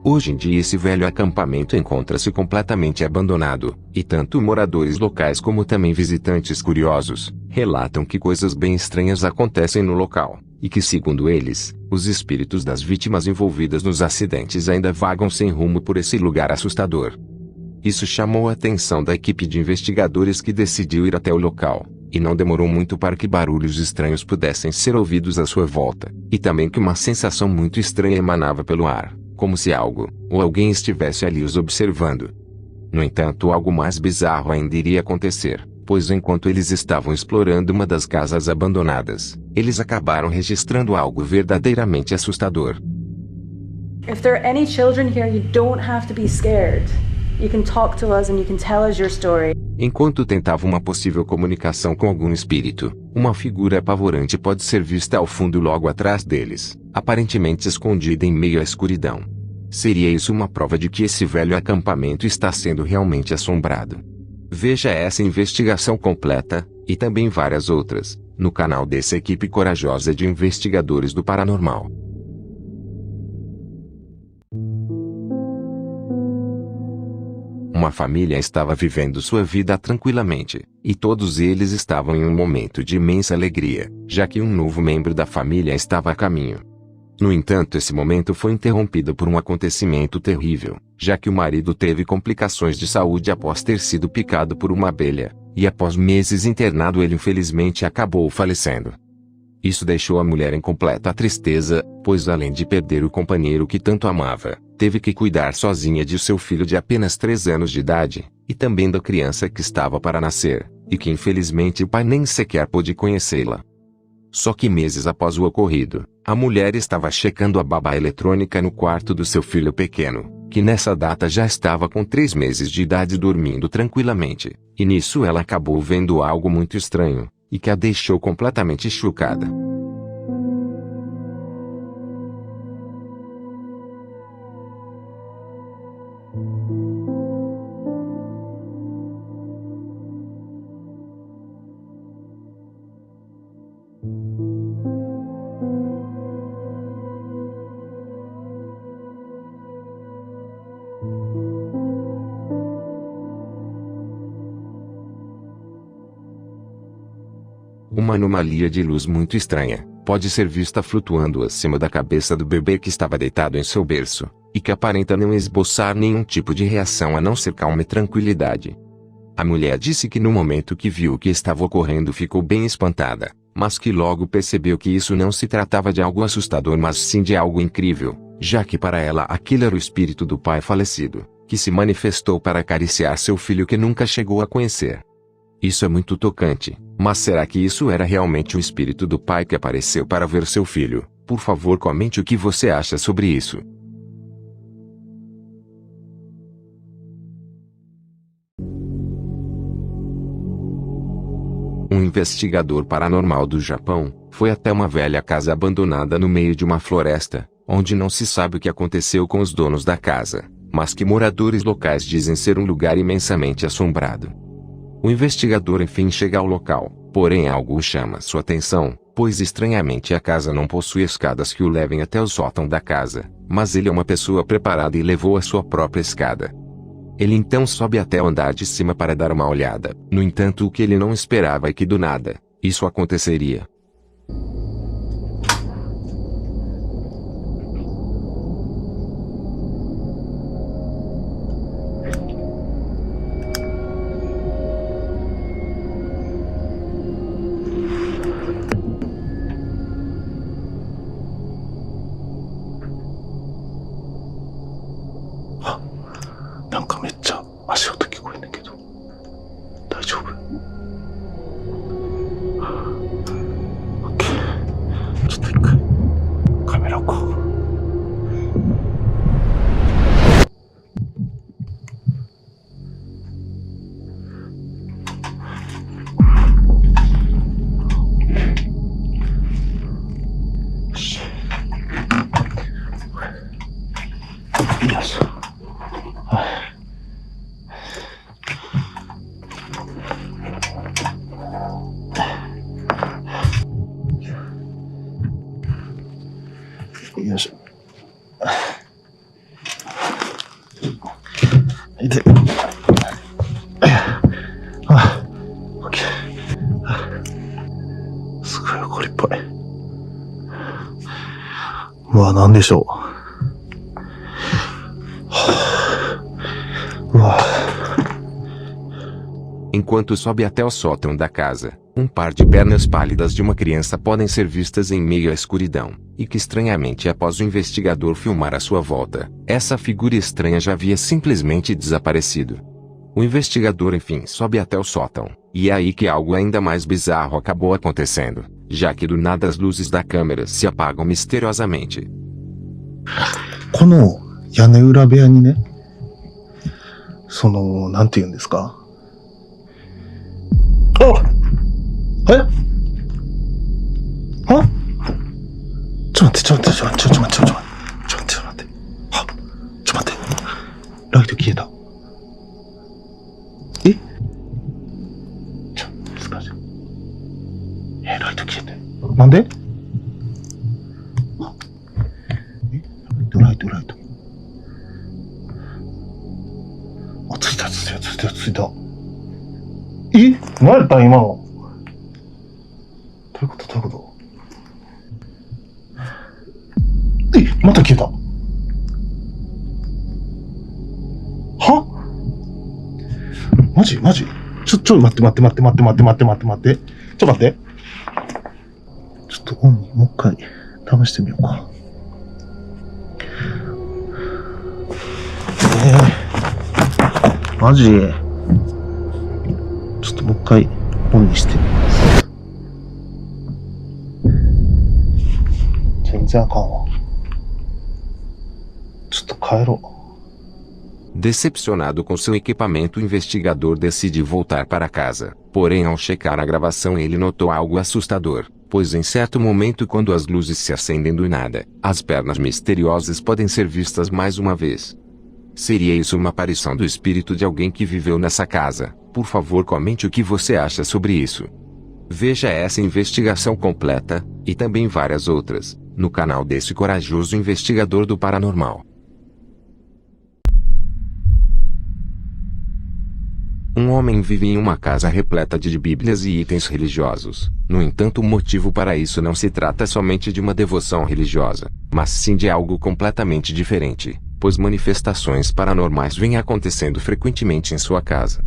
[SPEAKER 1] Hoje em dia esse velho acampamento encontra-se completamente abandonado, e tanto moradores locais como também visitantes curiosos, relatam que coisas bem estranhas acontecem no local, e que segundo eles, os espíritos das vítimas envolvidas nos acidentes ainda vagam sem rumo por esse lugar assustador. Isso chamou a atenção da equipe de investigadores que decidiu ir até o local, e não demorou muito para que barulhos estranhos pudessem ser ouvidos à sua volta, e também que uma sensação muito estranha emanava pelo ar, como se algo, ou alguém estivesse ali os observando. No entanto, algo mais bizarro ainda iria acontecer, pois enquanto eles estavam explorando uma das casas abandonadas, eles acabaram registrando algo verdadeiramente assustador.
[SPEAKER 21] If there are any children here, you don't have to be scared. You can talk to us and you can tell us your story.
[SPEAKER 1] Enquanto tentava uma possível comunicação com algum espírito, uma figura apavorante pode ser vista ao fundo logo atrás deles, aparentemente escondida em meio à escuridão. Seria isso uma prova de que esse velho acampamento está sendo realmente assombrado? Veja essa investigação completa, e também várias outras, no canal dessa equipe corajosa de investigadores do paranormal. Uma família estava vivendo sua vida tranquilamente, e todos eles estavam em um momento de imensa alegria, já que um novo membro da família estava a caminho. No entanto, esse momento foi interrompido por um acontecimento terrível, já que o marido teve complicações de saúde após ter sido picado por uma abelha, e após meses internado ele infelizmente acabou falecendo. Isso deixou a mulher em completa tristeza, pois além de perder o companheiro que tanto amava, teve que cuidar sozinha de seu filho de apenas 3 anos de idade, e também da criança que estava para nascer, e que infelizmente o pai nem sequer pôde conhecê-la. Só que meses após o ocorrido, a mulher estava checando a babá eletrônica no quarto do seu filho pequeno, que nessa data já estava com 3 meses de idade dormindo tranquilamente, e nisso ela acabou vendo algo muito estranho, e que a deixou completamente chocada. Uma anomalia de luz muito estranha pode ser vista flutuando acima da cabeça do bebê que estava deitado em seu berço, e que aparenta não esboçar nenhum tipo de reação a não ser calma e tranquilidade. A mulher disse que no momento que viu o que estava ocorrendo ficou bem espantada, mas que logo percebeu que isso não se tratava de algo assustador mas sim de algo incrível, já que para ela aquele era o espírito do pai falecido, que se manifestou para acariciar seu filho que nunca chegou a conhecer. Isso é muito tocante, mas será que isso era realmente o espírito do pai que apareceu para ver seu filho? Por favor, comente o que você acha sobre isso. Um investigador paranormal do Japão foi até uma velha casa abandonada no meio de uma floresta, onde não se sabe o que aconteceu com os donos da casa, mas que moradores locais dizem ser um lugar imensamente assombrado. O investigador enfim chega ao local, porém algo chama sua atenção, pois estranhamente a casa não possui escadas que o levem até o sótão da casa, mas ele é uma pessoa preparada e levou a sua própria escada. Ele então sobe até o andar de cima para dar uma olhada, no entanto o que ele não esperava é que do nada, isso aconteceria.
[SPEAKER 16] 痛い。あ、オッケー。すごい怒りっぽい。うわ、なんでしょう。うわ。
[SPEAKER 1] Enquanto sobe até o sótão da casa, um par de pernas pálidas de uma criança podem ser vistas em meio à escuridão, e que estranhamente após o investigador filmar à sua volta, essa figura estranha já havia simplesmente desaparecido. O investigador enfim sobe até o sótão, e é aí que algo ainda mais bizarro acabou acontecendo, já que do nada as luzes da câmera se apagam misteriosamente.
[SPEAKER 16] この屋根裏部屋にね、なんて言うんですか。あ、え？は？ちょっと待って。は？ちょっと待って。ライト消えた。え？難しい。ライト消えて。なんで？ライト。あ、ついた。え？何やったん今の。どういうこと？え？また消えた。は？マジ？ちょ、待って。ちょっと待って。ちょっとオンにもう一回試してみようか。マジ？ちょっともう一回オンにしてみます。全然あかんわ。ちょっと帰ろう。
[SPEAKER 1] Decepcionado com seu equipamento, o investigador decide voltar para casa. Porém, ao checar a gravação, ele notou algo assustador, pois em certo momento, quando as luzes se acendem do nada, as pernas misteriosas podem ser vistas mais uma vez. Seria isso uma aparição do espírito de alguém que viveu nessa casa? Por favor, comente o que você acha sobre isso. Veja essa investigação completa, e também várias outras, no canal desse corajoso investigador do paranormal. Um homem vive em uma casa repleta de bíblias e itens religiosos. No entanto, o motivo para isso não se trata somente de uma devoção religiosa, mas sim de algo completamente diferente, pois manifestações paranormais vêm acontecendo frequentemente em sua casa.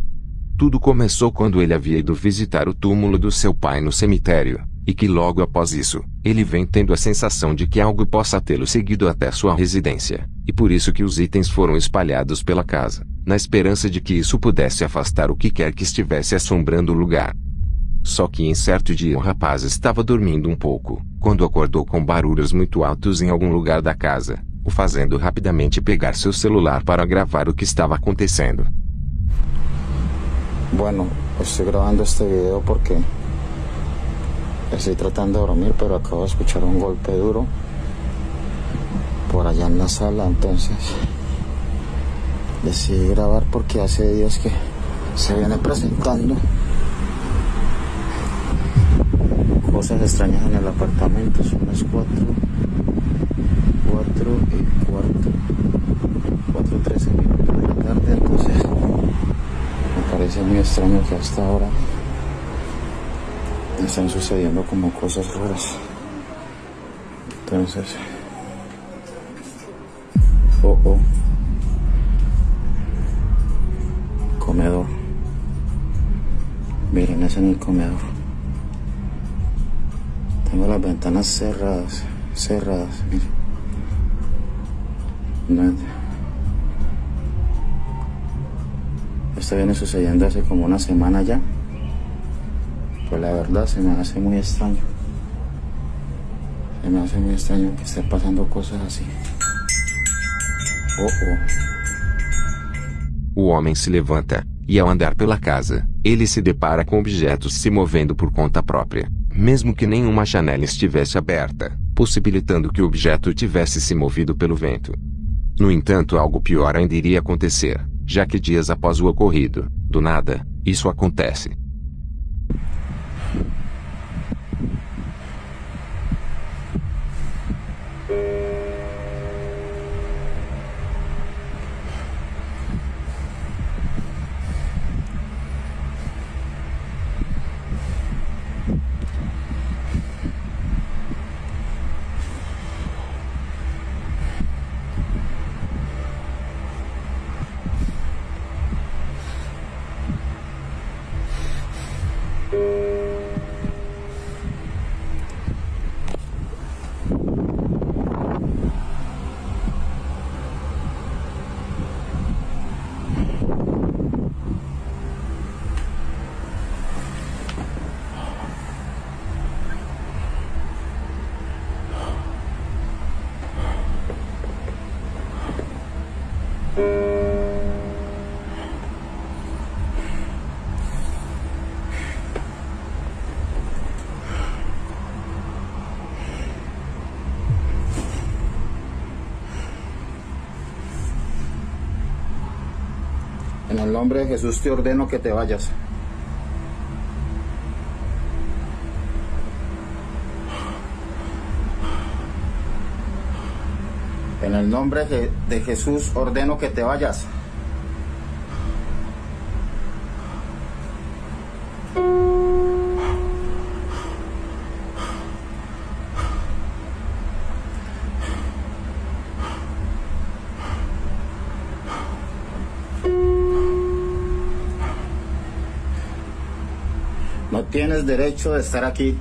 [SPEAKER 1] Tudo começou quando ele havia ido visitar o túmulo do seu pai no cemitério, e que logo após isso, ele vem tendo a sensação de que algo possa tê-lo seguido até sua residência, e por isso que os itens foram espalhados pela casa, na esperança de que isso pudesse afastar o que quer que estivesse assombrando o lugar. Só que em certo dia o rapaz estava dormindo um pouco, quando acordou com barulhos muito altos em algum lugar da casa, o fazendo rapidamente pegar seu celular para gravar o que estava acontecendo.
[SPEAKER 4] Bueno, estoy grabando este video porque estoy tratando de dormir, pero acabo de escuchar un golpe duro por allá en la sala, entonces decidí grabar porque hace días que se viene presentando cosas extrañas en el apartamento. Son las 4:13 minutos de la tarde, entonces me parece muy extraño que hasta ahora están sucediendo como cosas raras. Entonces, comedor. Miren, es en el comedor. Tengo las ventanas cerradas, miren. Esto viene sucediendo hace como una semana ya. Pues la verdad se me hace muy extraño. Se me hace muy extraño que estén pasando cosas así.
[SPEAKER 1] O homem se levanta, e ao andar pela casa, ele se depara com objetos se movendo por conta própria, mesmo que nenhuma janela estivesse aberta, possibilitando que o objeto tivesse se movido pelo vento. No entanto, algo pior ainda iria acontecer, já que dias após o ocorrido, do nada, isso acontece.
[SPEAKER 4] el nombre de Jesús te ordeno que te vayas. En el nombre de Jesús ordeno que te vayas. No tienes derecho de estar aquí.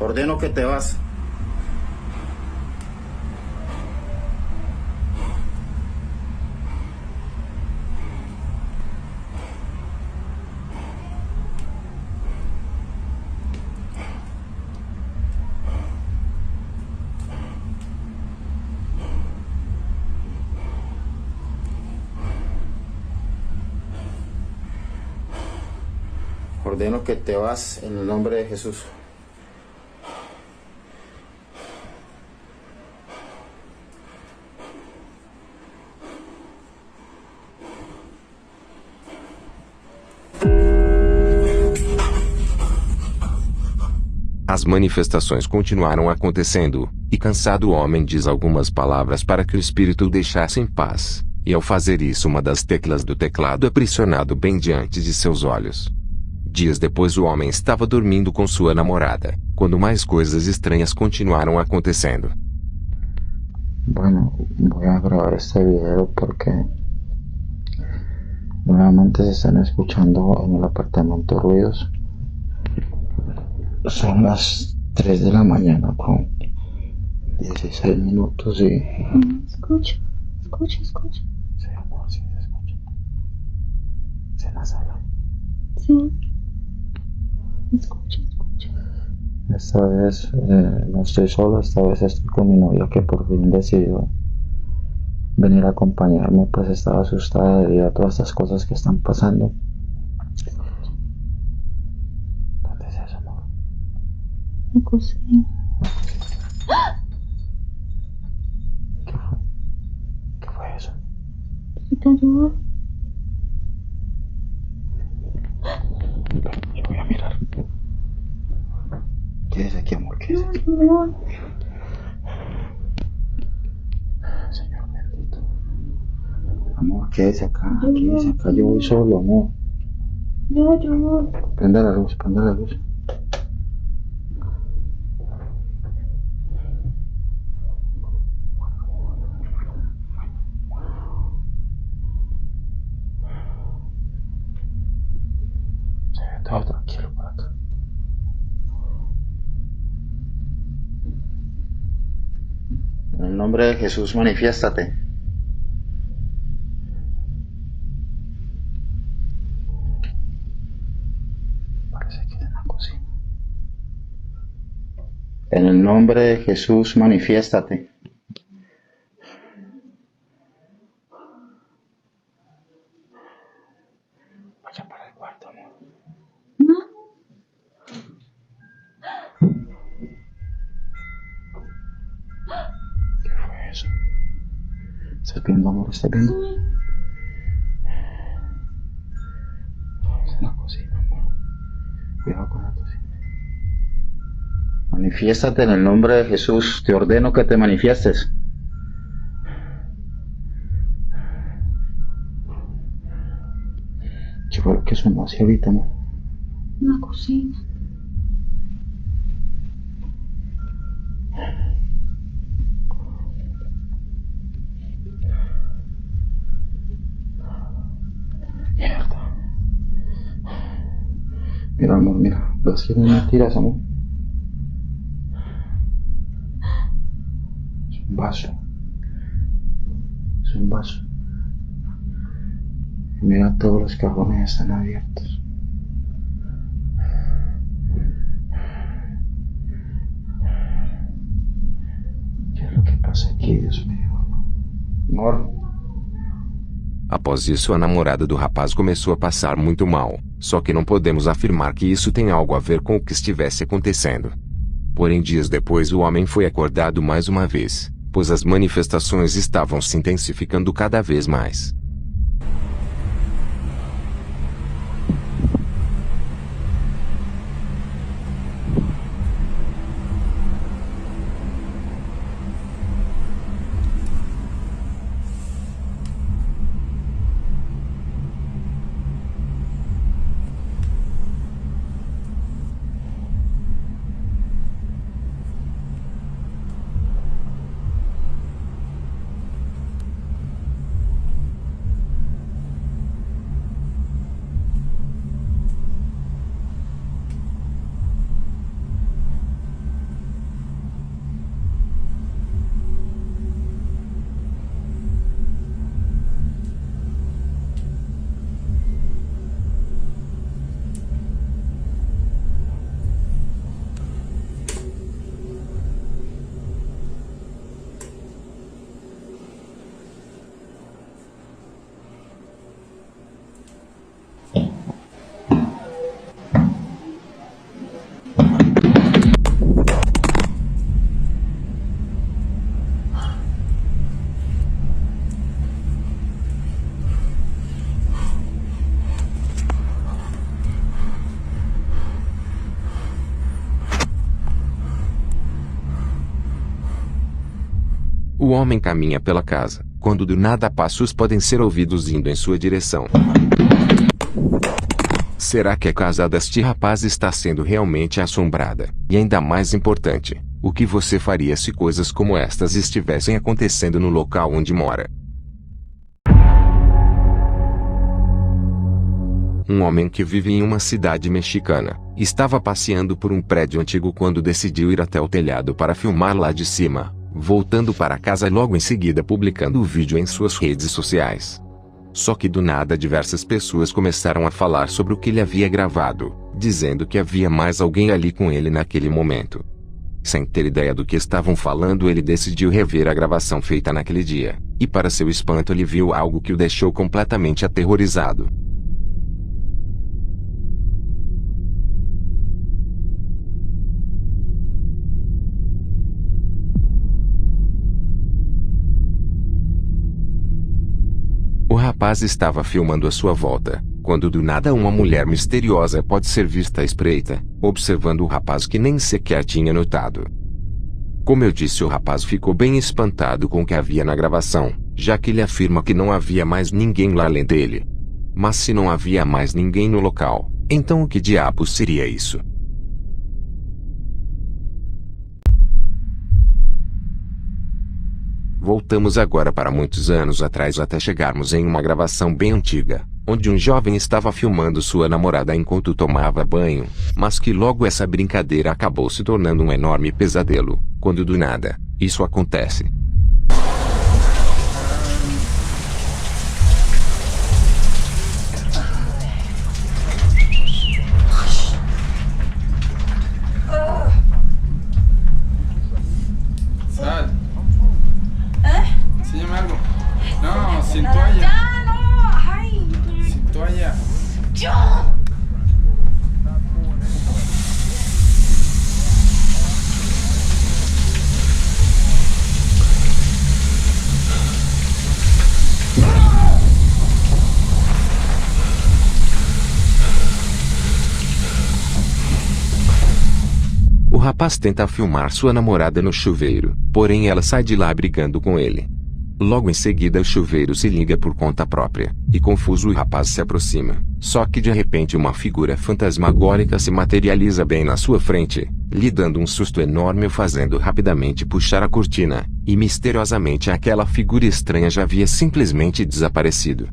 [SPEAKER 4] Ordeno que te vas. Ordeno que te vas en el nombre de Jesús.
[SPEAKER 1] As manifestações continuaram acontecendo, e cansado o homem diz algumas palavras para que o espírito o deixasse em paz, e ao fazer isso uma das teclas do teclado é pressionado bem diante de seus olhos. Dias depois o homem estava dormindo com sua namorada, quando mais coisas estranhas continuaram acontecendo.
[SPEAKER 4] Bueno, voy a grabar este video porque nuevamente se están escuchando en el apartamento ruidos. Son las 3 de la mañana con 16 minutos y...
[SPEAKER 17] Escucha.
[SPEAKER 4] Sí, amor, sí se escucha. ¿Sí en la sala?
[SPEAKER 17] Sí. Escucha.
[SPEAKER 4] Esta vez no estoy solo, esta vez estoy con mi novia que por fin decidió venir a acompañarme, pues estaba asustada debido a todas estas cosas que están pasando. ¿Dónde es eso, amor?
[SPEAKER 17] La cocina.
[SPEAKER 4] ¿Qué fue eso?
[SPEAKER 17] ¿Se cayó?
[SPEAKER 4] Yo voy a mirar. Quédese aquí, amor, quédese aquí. Señor bendito. Amor, quédese acá, yo voy solo, amor.
[SPEAKER 17] Yo voy.
[SPEAKER 4] Prenda la luz. Todo tranquilo por acá. En el nombre de Jesús, manifiéstate. Parece que es en la cocina. En el nombre de Jesús, manifiéstate. Vaya para el cuarto, amor. ¿Qué fue eso? ¿Estás viendo, amor? ¿Estás viendo? Es en la cocina, amor. Cuidado con la cocina. Manifiéstate en el nombre de Jesús. Te ordeno que te manifiestes. ¿Qué fue lo que sonó así ahorita, amor?
[SPEAKER 17] La cocina.
[SPEAKER 4] Mierda. Mira, amor, mira. ¿Ves que no me tiras, amor? Es un vaso. Es un vaso. Y mira, todos los cajones están abiertos. ¿Qué es lo que pasa aqui, Deus mío? Amor.
[SPEAKER 1] Após isso, a namorada do rapaz começou a passar muito mal, só que não podemos afirmar que isso tem algo a ver com o que estivesse acontecendo. Porém, dias depois o homem foi acordado mais uma vez, pois as manifestações estavam se intensificando cada vez mais. O homem caminha pela casa, quando do nada passos podem ser ouvidos indo em sua direção. Será que a casa deste rapaz está sendo realmente assombrada? E ainda mais importante, o que você faria se coisas como estas estivessem acontecendo no local onde mora? Um homem que vive em uma cidade mexicana estava passeando por um prédio antigo quando decidiu ir até o telhado para filmar lá de cima, voltando para casa logo em seguida publicando o vídeo em suas redes sociais. Só que do nada diversas pessoas começaram a falar sobre o que ele havia gravado, dizendo que havia mais alguém ali com ele naquele momento. Sem ter ideia do que estavam falando, ele decidiu rever a gravação feita naquele dia, e para seu espanto ele viu algo que o deixou completamente aterrorizado. O rapaz estava filmando a sua volta, quando do nada uma mulher misteriosa pode ser vista à espreita, observando o rapaz que nem sequer tinha notado. Como eu disse, o rapaz ficou bem espantado com o que havia na gravação, já que ele afirma que não havia mais ninguém lá além dele. Mas se não havia mais ninguém no local, então o que diabos seria isso? Voltamos agora para muitos anos atrás até chegarmos em uma gravação bem antiga, onde um jovem estava filmando sua namorada enquanto tomava banho, mas que logo essa brincadeira acabou se tornando um enorme pesadelo, quando do nada, isso acontece.
[SPEAKER 5] Sin toalla. Sin toalla.
[SPEAKER 1] O rapaz tenta filmar sua namorada no chuveiro, porém ela sai de lá brigando com ele. Logo em seguida o chuveiro se liga por conta própria, e confuso o rapaz se aproxima, só que de repente uma figura fantasmagórica se materializa bem na sua frente, lhe dando um susto enorme o fazendo rapidamente puxar a cortina, e misteriosamente aquela figura estranha já havia simplesmente desaparecido.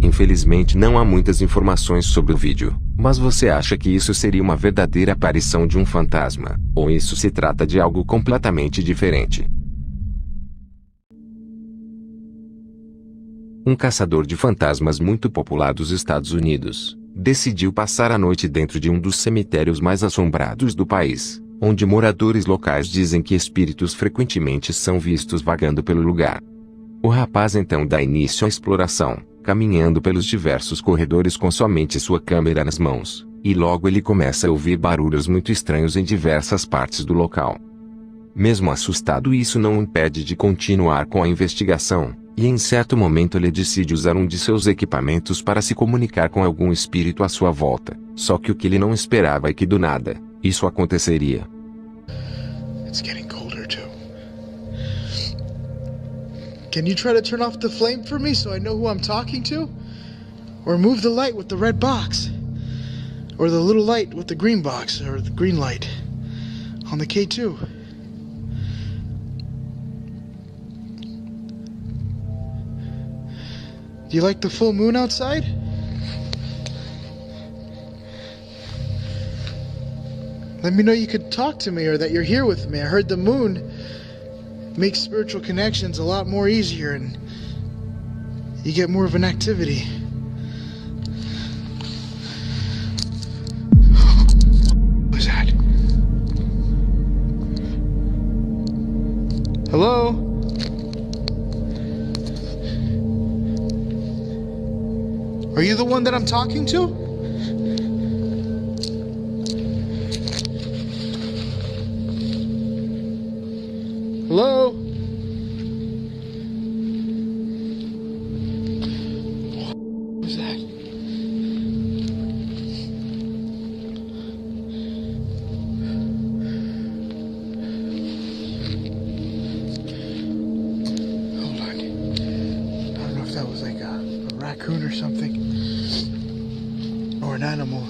[SPEAKER 1] Infelizmente não há muitas informações sobre o vídeo, mas você acha que isso seria uma verdadeira aparição de um fantasma, ou isso se trata de algo completamente diferente? Um caçador de fantasmas muito popular dos Estados Unidos decidiu passar a noite dentro de um dos cemitérios mais assombrados do país, onde moradores locais dizem que espíritos frequentemente são vistos vagando pelo lugar. O rapaz então dá início à exploração, caminhando pelos diversos corredores com somente sua câmera nas mãos, e logo ele começa a ouvir barulhos muito estranhos em diversas partes do local. Mesmo assustado, isso não o impede de continuar com a investigação, e em certo momento ele decide usar um de seus equipamentos para se comunicar com algum espírito à sua volta, só que o que ele não esperava é que do nada, isso aconteceria.
[SPEAKER 22] It's getting colder too. Can you try to turn off the flame for me so I know who I'm talking to? Or move the light with the red box? Or the little light with the green box, or the green light on the K2? Do you like the full moon outside? Let me know you could talk to me or that you're here with me. I heard the moon makes spiritual connections a lot more easier and you get more of an activity. What was that? Hello? Are you the one that I'm talking to? Hello? What was that? animal.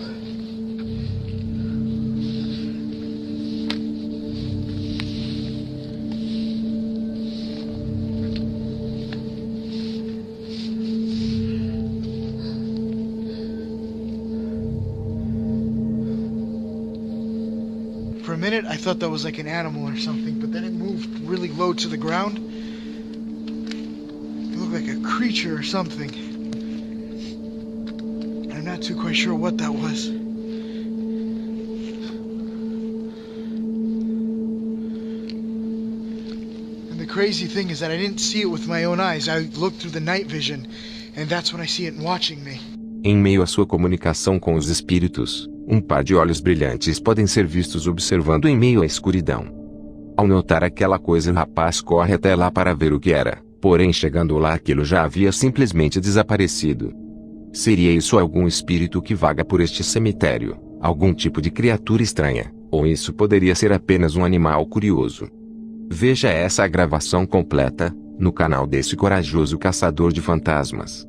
[SPEAKER 22] For a minute, I thought that was like an animal or something, but then it moved really low to the ground. It looked like a creature or something. I'm not too quite sure what that was. And the crazy thing is that I didn't see it with my own eyes. I looked through the night vision, and that's when I see it watching me.
[SPEAKER 1] Em meio à sua comunicação com os espíritos, um par de olhos brilhantes podem ser vistos observando em meio à escuridão. Ao notar aquela coisa, o rapaz corre até lá para ver o que era, porém chegando lá aquilo já havia simplesmente desaparecido. Seria isso algum espírito que vaga por este cemitério, algum tipo de criatura estranha, ou isso poderia ser apenas um animal curioso? Veja essa gravação completa, no canal desse corajoso caçador de fantasmas.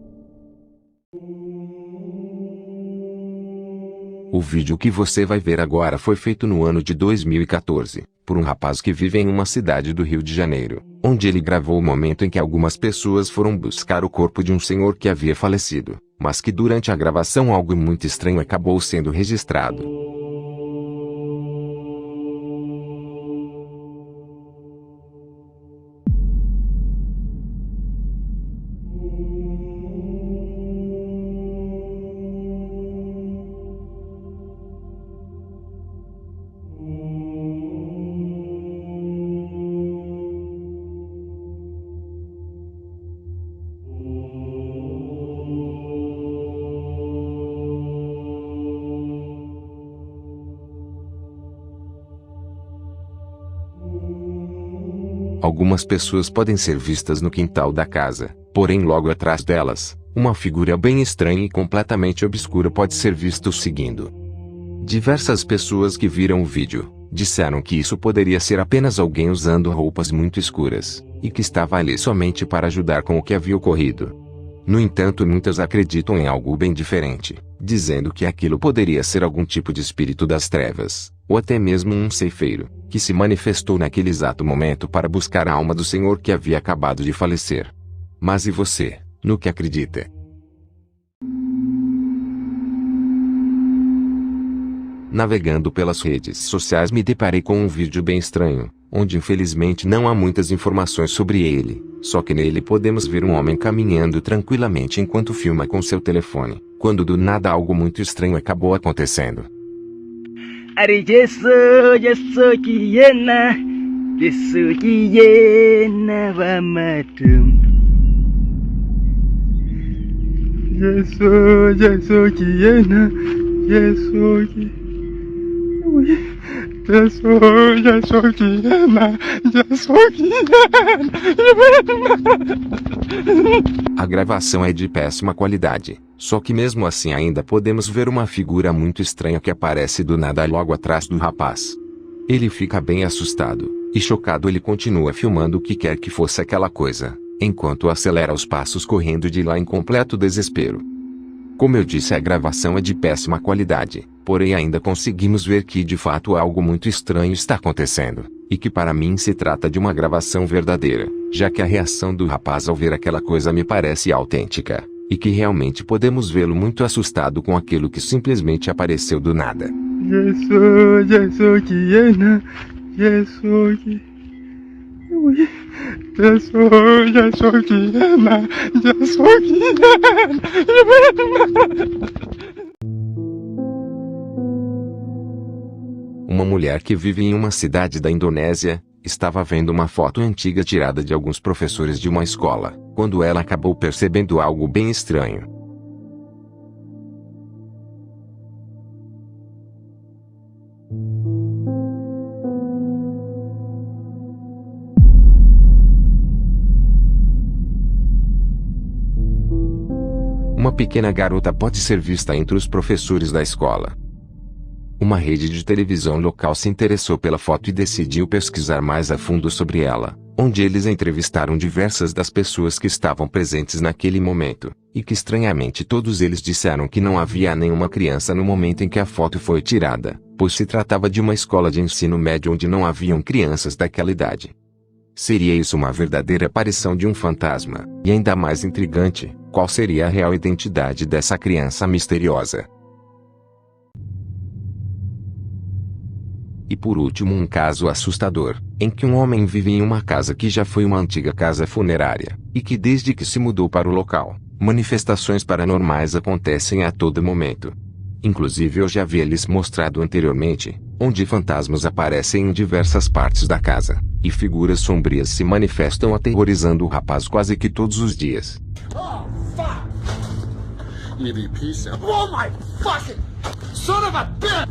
[SPEAKER 1] O vídeo que você vai ver agora foi feito no ano de 2014, por um rapaz que vive em uma cidade do Rio de Janeiro, onde ele gravou o momento em que algumas pessoas foram buscar o corpo de um senhor que havia falecido, mas que durante a gravação algo muito estranho acabou sendo registrado. Algumas pessoas podem ser vistas no quintal da casa, porém logo atrás delas, uma figura bem estranha e completamente obscura pode ser vista seguindo. Diversas pessoas que viram o vídeo, disseram que isso poderia ser apenas alguém usando roupas muito escuras, e que estava ali somente para ajudar com o que havia ocorrido. No entanto, muitas acreditam em algo bem diferente, dizendo que aquilo poderia ser algum tipo de espírito das trevas, ou até mesmo um ceifeiro, que se manifestou naquele exato momento para buscar a alma do senhor que havia acabado de falecer. Mas e você, no que acredita? Navegando pelas redes sociais me deparei com um vídeo bem estranho, onde infelizmente não há muitas informações sobre ele, só que nele podemos ver um homem caminhando tranquilamente enquanto filma com seu telefone, quando do nada algo muito estranho acabou acontecendo.
[SPEAKER 7] Are Jesus kiyena wa matum. Jesus kiyena
[SPEAKER 1] A gravação é de péssima qualidade, só que mesmo assim ainda podemos ver uma figura muito estranha que aparece do nada logo atrás do rapaz. Ele fica bem assustado, e chocado ele continua filmando o que quer que fosse aquela coisa, enquanto acelera os passos correndo de lá em completo desespero. Como eu disse, a gravação é de péssima qualidade, porém ainda conseguimos ver que de fato algo muito estranho está acontecendo, e que para mim se trata de uma gravação verdadeira, já que a reação do rapaz ao ver aquela coisa me parece autêntica, e que realmente podemos vê-lo muito assustado com aquilo que simplesmente apareceu do nada. Uma mulher que vive em uma cidade da Indonésia, estava vendo uma foto antiga tirada de alguns professores de uma escola, quando ela acabou percebendo algo bem estranho. Uma pequena garota pode ser vista entre os professores da escola. Uma rede de televisão local se interessou pela foto e decidiu pesquisar mais a fundo sobre ela, onde eles entrevistaram diversas das pessoas que estavam presentes naquele momento, e que estranhamente todos eles disseram que não havia nenhuma criança no momento em que a foto foi tirada, pois se tratava de uma escola de ensino médio onde não haviam crianças daquela idade. Seria isso uma verdadeira aparição de um fantasma? E ainda mais intrigante, qual seria a real identidade dessa criança misteriosa? E por último, um caso assustador, em que um homem vive em uma casa que já foi uma antiga casa funerária, e que desde que se mudou para o local, manifestações paranormais acontecem a todo momento. Inclusive eu já havia lhes mostrado anteriormente, onde fantasmas aparecem em diversas partes da casa, e figuras sombrias se manifestam aterrorizando o rapaz quase que todos os dias.
[SPEAKER 12] Oh, fuck! EVP sound. Oh my fucking son of a bitch!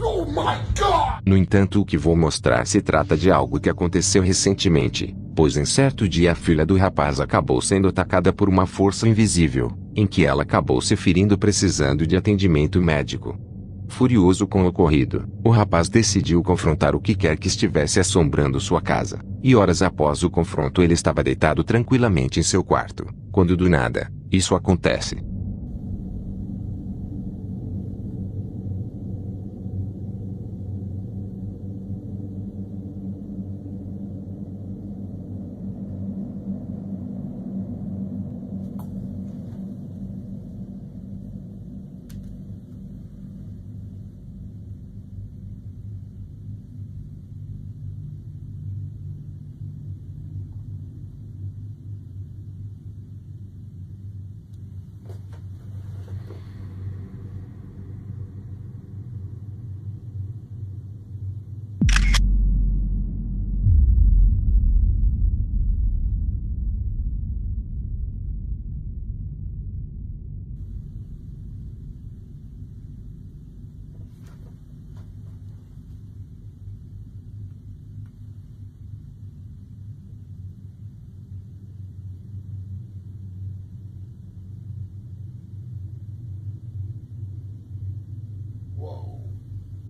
[SPEAKER 12] Oh my God!
[SPEAKER 1] No entanto, o que vou mostrar se trata de algo que aconteceu recentemente, pois em certo dia a filha do rapaz acabou sendo atacada por uma força invisível, em que ela acabou se ferindo precisando de atendimento médico. Furioso com o ocorrido, o rapaz decidiu confrontar o que quer que estivesse assombrando sua casa, e horas após o confronto ele estava deitado tranquilamente em seu quarto, quando do nada, isso acontece.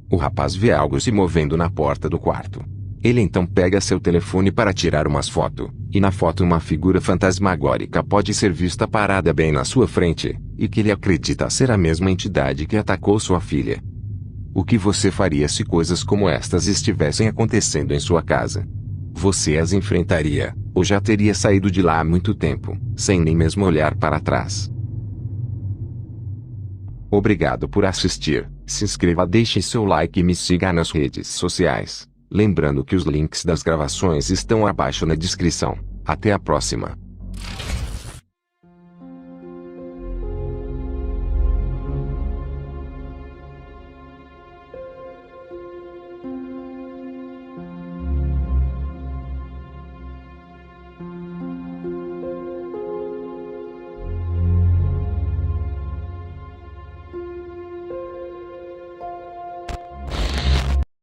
[SPEAKER 1] O rapaz vê algo se movendo na porta do quarto. Ele então pega seu telefone para tirar umas fotos, e na foto uma figura fantasmagórica pode ser vista parada bem na sua frente, e que ele acredita ser a mesma entidade que atacou sua filha. O que você faria se coisas como estas estivessem acontecendo em sua casa? Você as enfrentaria, ou já teria saído de lá há muito tempo, sem nem mesmo olhar para trás? Obrigado por assistir, se inscreva, deixe seu like e me siga nas redes sociais. Lembrando que os links das gravações estão abaixo na descrição. Até a próxima.